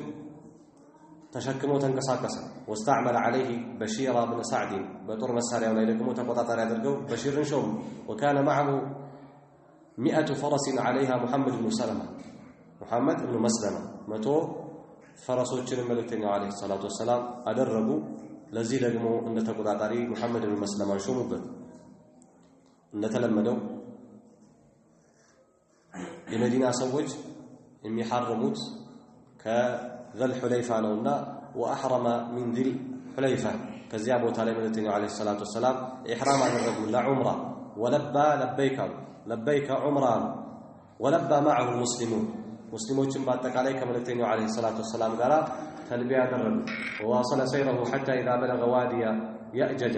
S1: ተሸክመው ተንቀሳቀሰ واستعمل عليه بشير بن سعد በጦር መሳሪያው ላይ ደግሞ ተቆጣጣሪ አድርገው በሽርን ሾም وكان معه 100 فرس عليها محمد بن سلمة محمد بن مسلمة 100 ፈረሶችን መልእክተኛው አለይሂ ሰላቱ ወሰላም አደረጉ ለዚህ ደግሞ እንደ ተቆጣጣሪ محمد بن مسلمة ሾሙበት እንደተለመደው የመዲና ሰዎች የሚሐረሙት ከዘል ሁለይፋ ነውና ወአህረመ ሚን ذل حليفة ከዚያ ቦታ ላይ መልእክተኛው አለይሂ ሰላቱ ወሰላም ኢህራም አደረጉ ለዑምራ ወለባ ለበይከ ዑምራ ወለባ معه المسلمون ሙስሊሞችን በአጠቃላይ ከመልእክተኛው አለይሂ ሰላቱ ወሰላም ጋር ተልቢያ አደረጉ وواصل سيره حتى إذا بلغ وادي يأجج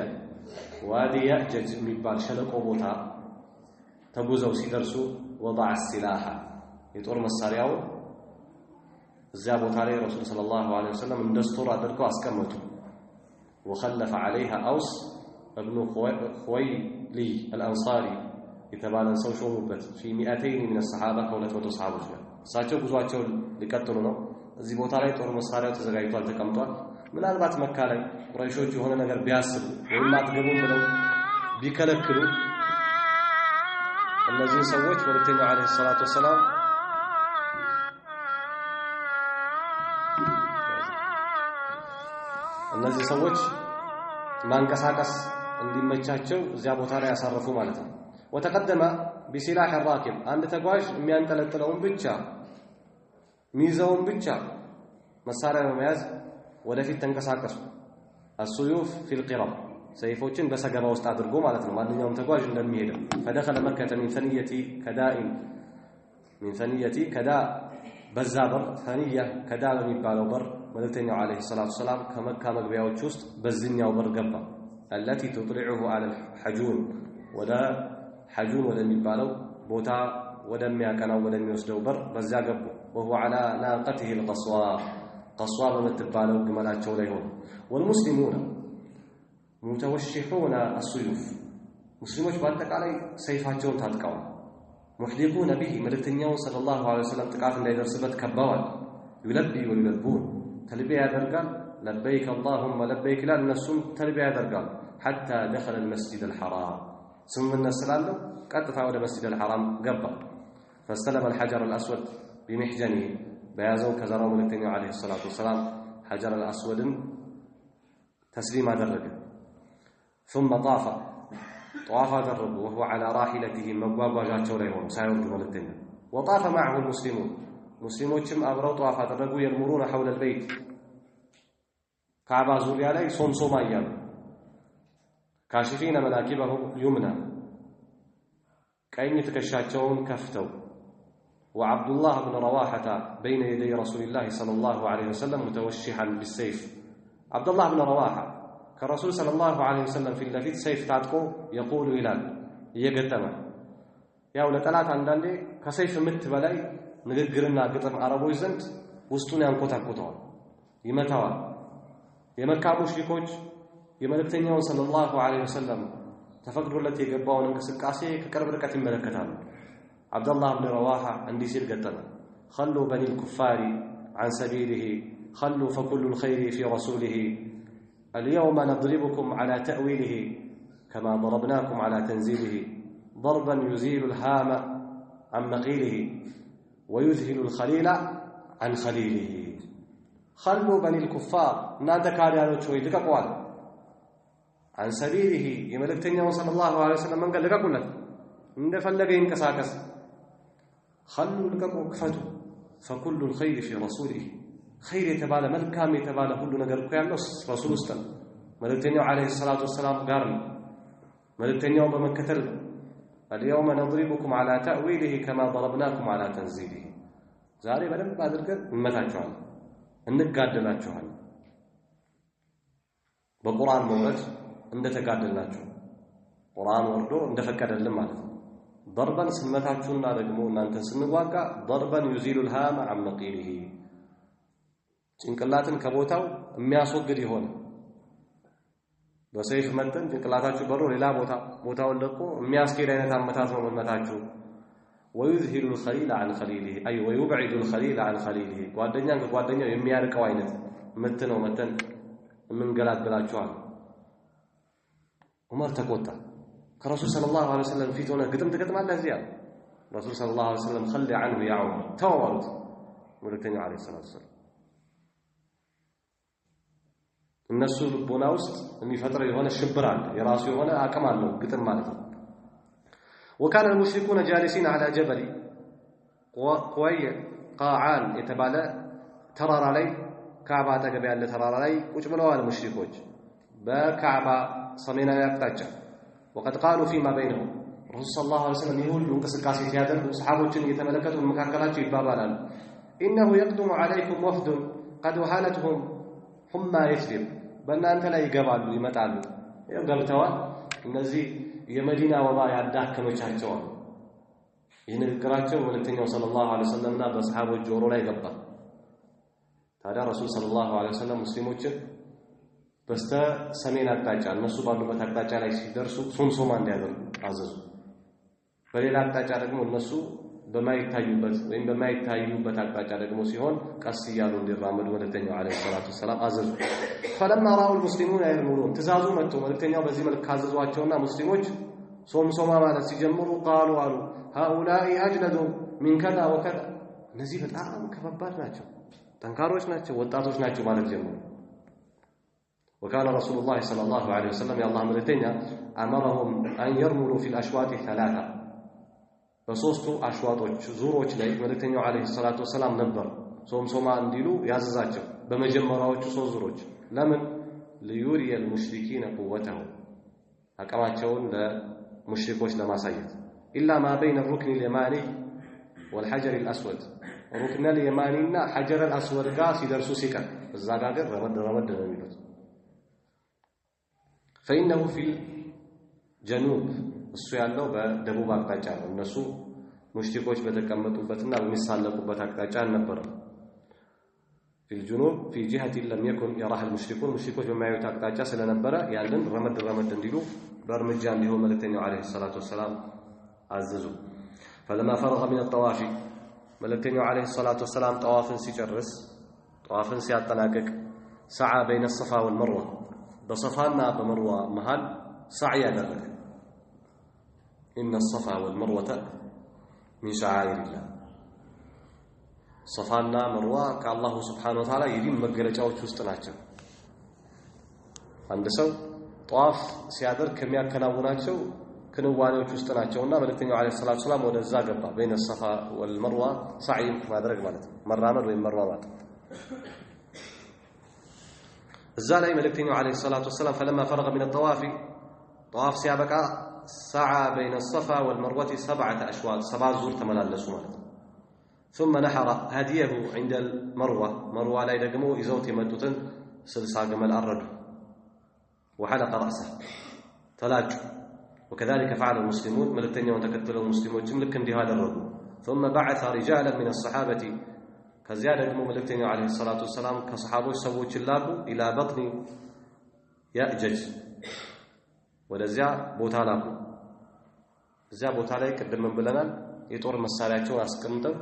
S1: وادي يأجج የሚባል ሸለቆ ቦታ ተጉዘው ሲደርሱ وضع السلاح የጦር መሳሪያው እዚያ ቦታ ላይ ረሱል ሰለላሁ ዐለይሂ ወሰለም እንደስቶር አድርገው አስቀመጡ وخلف عليها أوس ابن خويلي الأنصاري የተባለን ሰው ሾሙበት في 200 من الصحابة ከ200 ሰሃቦች ጋር እሳቸው ጉዟቸው ሊቀጥሉ ነው እዚህ ቦታ ላይ ጦር መሳሪያው ተዘጋጅቷል ተቀምጧል ምናልባት መካ ላይ ቁረይሾች የሆነ ነገር ቢያስቡ ወይም አትገቡም ብለው ቢከለክሉ እነዚህ ሰዎች መልእክተኛው አለይሂ ሰላቱ ወሰላም እነዚህ ሰዎች ማንቀሳቀስ እንዲመቻቸው እዚያ ቦታ ላይ ያሳረፉ ማለት ነው وتقدم بسلاح الراكب አንድ ተጓዥ የሚያንጠለጥለውን ብቻ ሚዛውን ብቻ መሳሪያ በመያዝ ወደፊት ተንቀሳቀሱ السيوف في القرب ሰይፎችን በሰገባ ውስጥ አድርጎ ማለት ነው ማንኛውም ተጓዥ እንደሚሄደው فدخل مكة من ثنية كداء በዛበር ثانية ከዳል የሚባለው በር መልእክተኛው አለይሂ ሰላቱ ሰላም ከመካ መግቢያዎች ውስጥ በዚህኛው በር ገባ التي تطلعه على الحجون ولا حجون ወደሚባለው ቦታ ወደሚያቀናው ወደሚወስደው በር በዛ ገቡ وهو على ناقته القصواء قصواء በምትባለው ግመላቸው ላይ ሆነ والمسلمون متوشحون السيوف ሙስሊሞች በአጠቃላይ ሰይፋቸውን ታጥቀዋል محدقون به መልእክተኛው ሰለላሁ ዐለይሂ ወሰለም ጥቃት እንዳይደርስበት ከበዋል يلبي ويلبون تلبيه ያደርጋል لبيك اللهم لبيك لا النسون تلبيه ያደርጋል حتى دخل المسجد الحرام ስምምነት ስላለው ቀጥታ ወደ መስጂድ الحرام ገባ فاستلم الحجر الأسود بمحجنه بيازو كزراو መልእክተኛው عليه الصلاة والسلام حجر الأسود تسليم አደረገ ثم طاف አደረጉ وهو على راحلته መጓጓዣቸው ላይ ሆኖ ሳይወርዱ መልእክተኛው وطاف معه المسلمون ሙስሊሞችም አብረው ጧፍ አደረጉ يمرون حول البيت ካዕባ ዙሪያ ላይ ሶምሶማ እያሉ ካሽፊነ መናኪበሁም ዩምና ቀኝ ትከሻቸውን ከፍተው وعبد الله بن رواحة بين يدي رسول الله صلى الله عليه وسلم متوشحا بالسيف عبد الله بن رواحة كرسول صلى الله عليه وسلم في اللفيت سيف تعتقو يقول إلال يقدم يا ولا ثلاثة عندنا كسيف مت بلاي نقدرنا قطم عربوي زنت وسطنا ينقطع قطع يمتوا የመካ ሙሽሪኮች የመልእክተኛውን ሰለላሁ ዐለይሂ ወሰለም ተፈቅዶለት የገባውን እንቅስቃሴ ከቅርብ ርቀት ይመለከታሉ አብዱላህ ኢብኑ ረዋሃ እንዲህ ሲል ገጠመ خلوا بني الكفار عن سبيله خلوا فكل الخير في رسوله اليوم نضربكم على تأويله كما ضربناكم على تنزيله ضربا يزيل الهام عن مقيله ويذهل الخليل عن خليله خلوا بني الكفار እናንተ ካዲያኖች ሆይ ልቀቁዋል عن سبيله የመልእክተኛው ሰለላሁ ዐለይሂ ወሰለም መንገድ ልቀቁለት እንደፈለገ ይንቀሳቀስ خلوا ልቀቁ ክፈቱ فكل الخير في رسوله خير የተባለ መልካም የተባለ ሁሉ ነገር እኮ ያለው ረሱል ውስጥ ነው መልእክተኛው ዐለይሂ ሰላቱ ወሰላም ጋር ነው መልእክተኛውን በመከተል اليوم نضربكم على تأويله كما ضربناكم على تنزيله ዛሬ በደንብ አድርገን እንመታቸዋለን እንጋደላችኋል በቁርአን መውረድ እንደተጋደላችሁ ቁርአን ወርዶ እንደፈቀደልን ማለት ነው ضربا ስንመታችሁና ደግሞ እናንተን ስንዋጋ ضربا يزيل الهام عن مقيله ጭንቅላትን ከቦታው የሚያስወግድ ይሆን በሰይፍ መተን ጭንቅላታችሁ በሮ ሌላ ቦታውን ለቆ የሚያስኬድ አይነት አመታት ነው መመታችሁ ويذهل الخليل عن خليله أي ويبعد الخليل عن خليله ጓደኛን ከጓደኛው የሚያርቀው አይነት ምት ነው መተን ምን ገላግላችኋል ዑመር ተቆጣ ከረሱል ሰለላሁ ዐለይሂ ወሰለም ፊት ሆነ ግጥም ትገጥማለህ እዚያ ረሱል ሰለላሁ ዐለይሂ ወሰለም خلي عنه يا عمر ተዋሉት መልእክተኛው ዐለይሂ ሰላቱ ወሰለም እነሱ ልቦና ውስጥ የሚፈጥረው የሆነ ሽብር አለ የራሱ የሆነ አቅም አለው ግጥም ማለት ነው وكان المشركون جالسين على جبل قوي قاعان يتبالى ترار علي كعبة تقبل على ترار علي وجبلوا المشركون بكعبة صمينا يقتج وقد قالوا فيما بينهم الرسول صلى الله عليه وسلم يقول ينقص الكاسي في هذا وصحابه يتملكتهم المكاكلات يبابالا إنه يقدم عليكم وفد قد وهالتهم حمى يثرب بل أنت لا يقبلوا يمتعلوا يقبلتوا النزي የመዲና ወባ ያዳከመቻቸው የንግግራቸው መልእክተኛው ሰለላሁ ዐለይሂ ወሰለምና በሰሃቦች ጆሮ ላይ ገባ ታዲያ ረሱል ሰለላሁ ዐለይሂ ወሰለም ሙስሊሞችን በስተ ሰሜን አቅጣጫ እነሱ ባሉበት አቅጣጫ ላይ ሲደርሱ ሶምሶማ እንዲያደርጉ አዘዙ በሌላ አቅጣጫ ደግሞ እነሱ በማይታዩበት ወይም በማይታዩበት አቅጣጫ ደግሞ ሲሆን ቀስ ይያሉ እንዲራመዱ መልእክተኛው ዐለይሂ ሰላቱ ወሰለም አዘዙ فلما راوا المسلمون يرمون ትዛዙ መጥቶ መልእክተኛው በዚህ መልክ ካዘዟቸውና ሙስሊሞች ሶምሶማ ማለት ሲጀምሩ قالوا هؤلاء اجلد من كذا وكذا እነዚህ በጣም ከባድ ናቸው ጠንካሮች ናቸው ወጣቶች ናቸው ማለት ጀመሩ وكان رسول الله صلى الله عليه وسلم يا الله መልእክተኛ امرهم ان يرملوا في الاشواط ثلاثه በሶስቱ አሽዋጦች ዙሮች ላይ መልእክተኛው ዐለይሂ ሰላቱ ወሰላም ነበር ሶምሶማ እንዲሉ ያዘዛቸው በመጀመሪያዎቹ ሶስት ዙሮች ለምን ليري المشركين قوته አቅማቸውን ለሙሽሪኮች ለማሳየት إلا ما بين الركن اليماني والحجر الأسود ሩክን اليمانيና حجر الاسود ጋር ሲደርሱ ሲቀር እዛ ጋር ረመድ ነው የሚሉት فإنه في الجنوب እሱ ያለው በደቡብ አቅጣጫ ነው እነሱ ሙሽሪኮች በተቀመጡበትና በሚሳለቁበት አቅጣጫ ነበር في الجنوب في جهة لم يكن يراها المشركون مشركوች በማያዩት አቅጣጫ ስለነበረ ያንን ረመድ እንዲሉ በእርምጃ እንዲሆን መልእክተኛው عليه الصلاة والسلام አዘዙ فلما فرغ من الطواف መልእክተኛው عليه الصلاة والسلام طوافን ሲጨርስ طوافን ሲያጠናቅቅ سعى بين الصفا والمروة በصفاና በመርዋ መሃል سعي ያደረገ إن الصفا والمروة من شعائر الله صفانا مروة كالله سبحانه وتعالى يدين مغلጫዎች ውስጥ ናቸው አንድ ሰው ጧፍ ሲያደርግ ከሚያከናውናቸው ክንዋኔዎች ውስጥ ናቸውና መልእክተኛው عليه الصلاه والسلام ወደዛ ገባ بين الصفا والمروة سعي ማድረግ ማለት ነው መራመድ ወይም መሯሯጥ እዛ ላይ መልእክተኛው عليه الصلاه والسلام فلما فرغ من الطواف طواف ሲያበቃ سعى بين الصفا والمروة 7 أشواط 7 زور تملالسوا ማለት ثم نحر هديه عند المروة لا يدقموا إذوت يمدتن سلسا قمل أرد وحلق رأسه تلاج وكذلك فعل المسلمون ملتنيا وتكتلوا المسلمون جملك اندي هذا الرجل ثم بعث رجالا من الصحابة كزيادة قموا ملتنيا عليه الصلاة والسلام كصحابه سووا جلابه إلى بطن يأجج ولزيا بوتالاكو زيا بوتالاي قدم من بلنال يطور مسارياتهم أسكنتم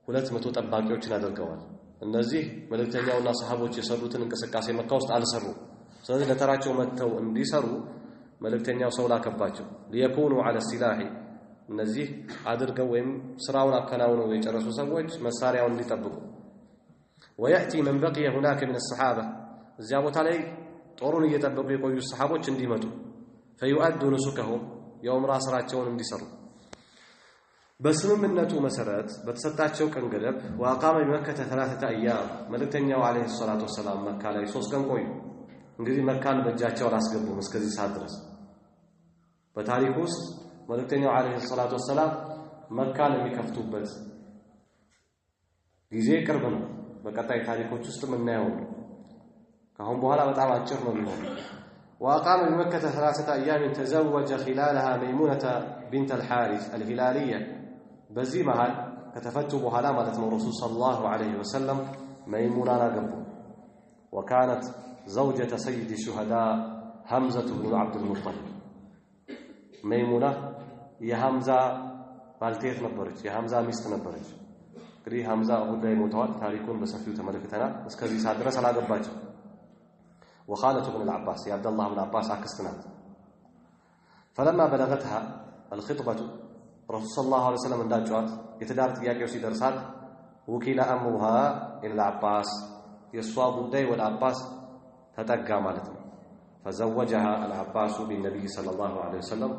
S1: 200 ጠባቂዎችን አድርገዋል እነዚህ መልእክተኛውና ሰሃቦች የሰሩትን እንቅስቃሴ መካ ውስጥ አልሰሩ ስለዚህ ለተራቸው መተው እንዲሰሩ መልእክተኛው ሰው ላከባቸው ليكونوا على السلاح እነዚህ አድርገው ወይም ስራውን አከናውነው የጨረሱ ሰዎች መሳሪያውን እንዲጠብቁ وياتي من بقي هناك من الصحابه እዚያ ቦታ ላይ ጦሩን እየጠበቁ የቆዩ ሰሃቦች እንዲመጡ فيؤدوا نسكهم يوم ራስራቸውን እንዲሰሩ በስምምነቱ መሰረት በተሰጣቸው ቀን ገደብ واقام بمكة 3 ايام መልእክተኛው عليه الصلاه والسلام መካ ላይ 3 ቀን ቆዩ እንግዲህ መካን በእጃቸው አላስገቡም እስከዚህ ሰዓት ድረስ በታሪክ ውስጥ መልእክተኛው عليه الصلاه والسلام መካን የሚከፍቱበት ጊዜ ቅርብ ነው በቀጣይ ታሪኮች ውስጥ ምናየው ካሁን በኋላ በጣም አጭር ነው የሚሆነው واقام بمكة 3 ايام تزوج خلالها ميمونة بنت الحارث الهلالية በዚህ መሃል ከተፈቱ በኋላ ማለት ነው ረሱል ሰለላሁ ዐለይሂ ወሰለም መይሙናን አገቡ وكانت زوجة سيد الشهداء حمزة بن عبد المطلب ميمونة የሐምዛ ባልቴት ነበረች የሐምዛ ሚስት ነበረች እንግዲህ ሐምዛ ጉዳይ ሞተዋል ታሪኩን በሰፊው ተመልክተናል እስከዚህ ሰዓት ድረስ አላገባቸው وخالة ابن العباس يا عبد الله بن عباس عكستنات فلما بلغتها الخطبة رسول صلى الله عليه وسلم እንዳጫት የተዳር ጥያቄው ሲደርሳት وكيل امرها الى العباس يسوا ጉዳይ ወደ አባስ ተጠጋ ማለት ነው فزوجها العباس بالنبي صلى الله عليه وسلم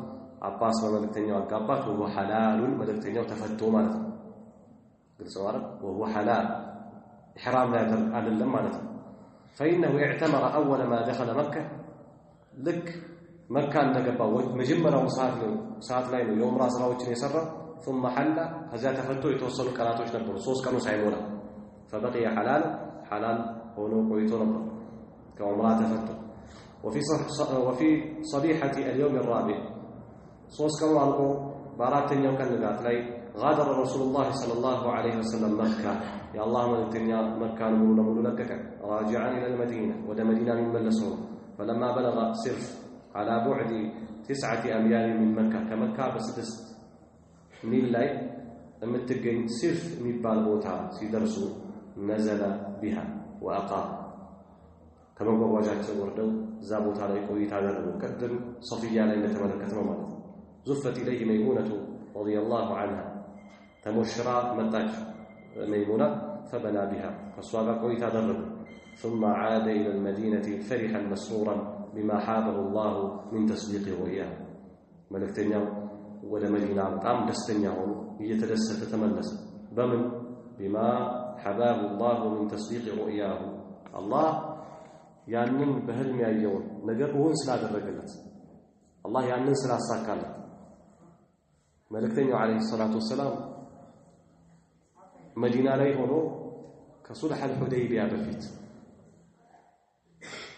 S1: አባስ በመልእክተኛው አጋባት وهو حلال መልእክተኛው ተፈቶ ማለት ነው ግልጽ ማለት وهو حلال احرام ላይ አይደለም ማለት ነው فإنه اعتمر أول ما دخل مكة لك مكة እንደገባ መጀመሪያው ሰዓት ላይ ነው የዑምራ ስራዎችን የሰራ ثم حل ከዚያ ተፈቶ የተወሰኑ ቀናቶች ነበሩ 3 ቀኑ ሳይሞላ فبقي حلال ሆኖ ቆይቶ ነበር ከዑምራ ተፈቶ وفي صبيحة اليوم الرابع 3 ቀኑ አልቆ በአራተኛው ቀን ንጋት ላይ غادر رسول الله صلى الله عليه وسلم مكة يا الله ملتنيا مكة نمولو لكك راجعا إلى المدينة ودى مدينة من ملسون فلما بلغ سرف على بعد 9 أميال من مكة كمكة بسدس ميل لاي المتقين سرف ميبال بوتا سيدرسو نزل بها وأقام كما بواجهة وردو زابوتا لا يقوي تعالى قدم صفية لا يتملكت ممالك زفت إليه ميمونة رضي الله عنها تمشرا متاج ميمونة فبنى بها فصواب قويت درب ثم عاد إلى المدينة فرحا مسرورا بما حابه الله من تصديق رؤياه ملكتنيا ولا مدينة قام دستنياهم يتدست تتملس بمن بما حباه الله من تصديق رؤياه الله ያንን በህልም ያየውን ነገር እውን ስላደረገለት አላህ ያንን ስላሳካለት መልእክተኛው አለይሂ ሰላቱ ወሰላም مدينة ላይ ሆኖ ከሱልህ الحديبية በፊት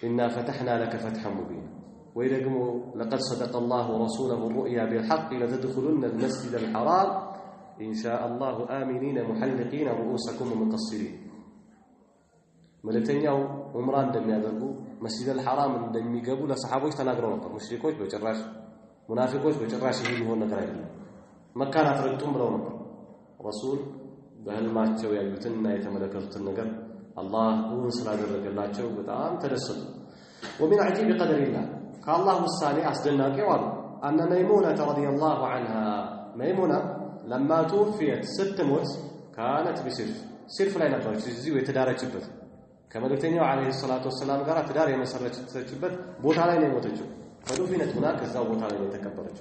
S1: إنا فتحنا لك فتحا مبينا ويدقموا لقد صدق الله ورسوله الرؤيا بالحق لتدخلن المسجد الحرام إن شاء الله آمنين محلقين رؤوسكم ومقصرين ملتنياو عمران እንደሚያደርጉ مسجد الحرام እንደሚገቡ ለሰሃቦች ተናግረው ነበር ሙሽሪኮች በጭራሽ ሙናፊቆች በጭራሽ ይሄ ሊሆን ነገር አይደለም መካን አትረግጡም ብለው ነበር ረሱል በህልማቸው ያዩትና የተመለከቱትን ነገር አላህ እውን ስላደረገላቸው በጣም ተደሰቱ ومن عجيب قدر الله كالله الصالح أصدناك وعلم أن ميمونة رضي الله عنها ميمونة لما توفيت 6 موت كانت بسرف لا ينبغي تجزي ويتدارج جبت كما لتنيو عليه الصلاة والسلام قال تداري مسرج جبت بوت علينا يموتجو فدفنت هناك الزاو بوت علينا يتكبرج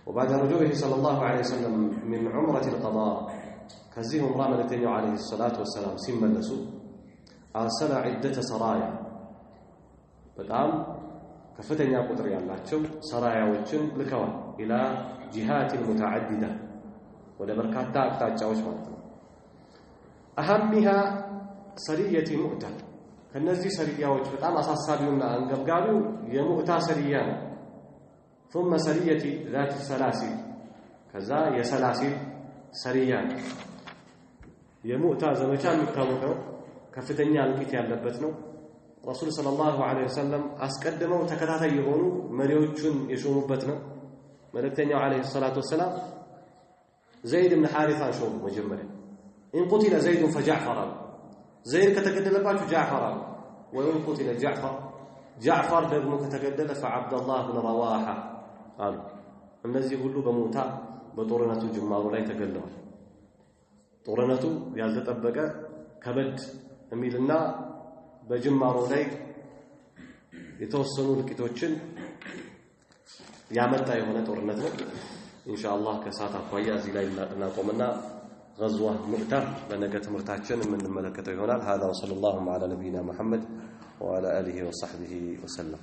S1: وبعد رجوعه صلى الله عليه وسلم من عمرة القضاء كزيهم رام لتنيو عليه الصلاة والسلام سيما لسو أرسل عدة سرايا በጣም ከፍተኛ ቁጥር ያላቸው ሰራያዎችን ልከዋል ኢላ ጂሃት ሙተዓዲዳ ወደ በርካታ አቅጣጫዎች ማለት ነው አህምها ሰሪየቲ ሙዕታ ከነዚህ ሰሪያዎች በጣም አሳሳቢውና አንገብጋቢው የሙዕታ ሰሪያ ነው ثم ሰሪየቲ ذات السلاسل ከዛ የሰላሲል ሰሪያ የሙዕታ ዘመቻ የሚታወቀው ከፍተኛ እልቂት ያለበት ነው رسول صلى الله عليه وسلم أسقدموا تكتاتي يهونوا مريوچون يشوموبت ነው መልእክተኛው عليه الصلاة والسلام زيد بن حارثة شوم مجمرا إن قتل زيد فجعفر زيد كتقدلباچو جعفر وإن قتل جعفر ደግሞ ከተገደለ فعبد الله بن رواحة قال እነዚህ ሁሉ በሞታ በጦርነቱ ጅማሩ ላይ ተገለዋል ጦርነቱ ያልተጠበቀ ከበድ የሚልና በጅማሩ ላይ የተወሰኑ ልቂቶችን ያመጣ የሆነ ጦርነት ነው ኢንሻአላህ ከሰዓት አኳያ እዚህ ላይ እናቆምና غزوة مؤتة በነገ ትምህርታችን የምንመለከተው ይሆናል هذا وصلى الله على نبينا محمد وعلى آله وصحبه وسلم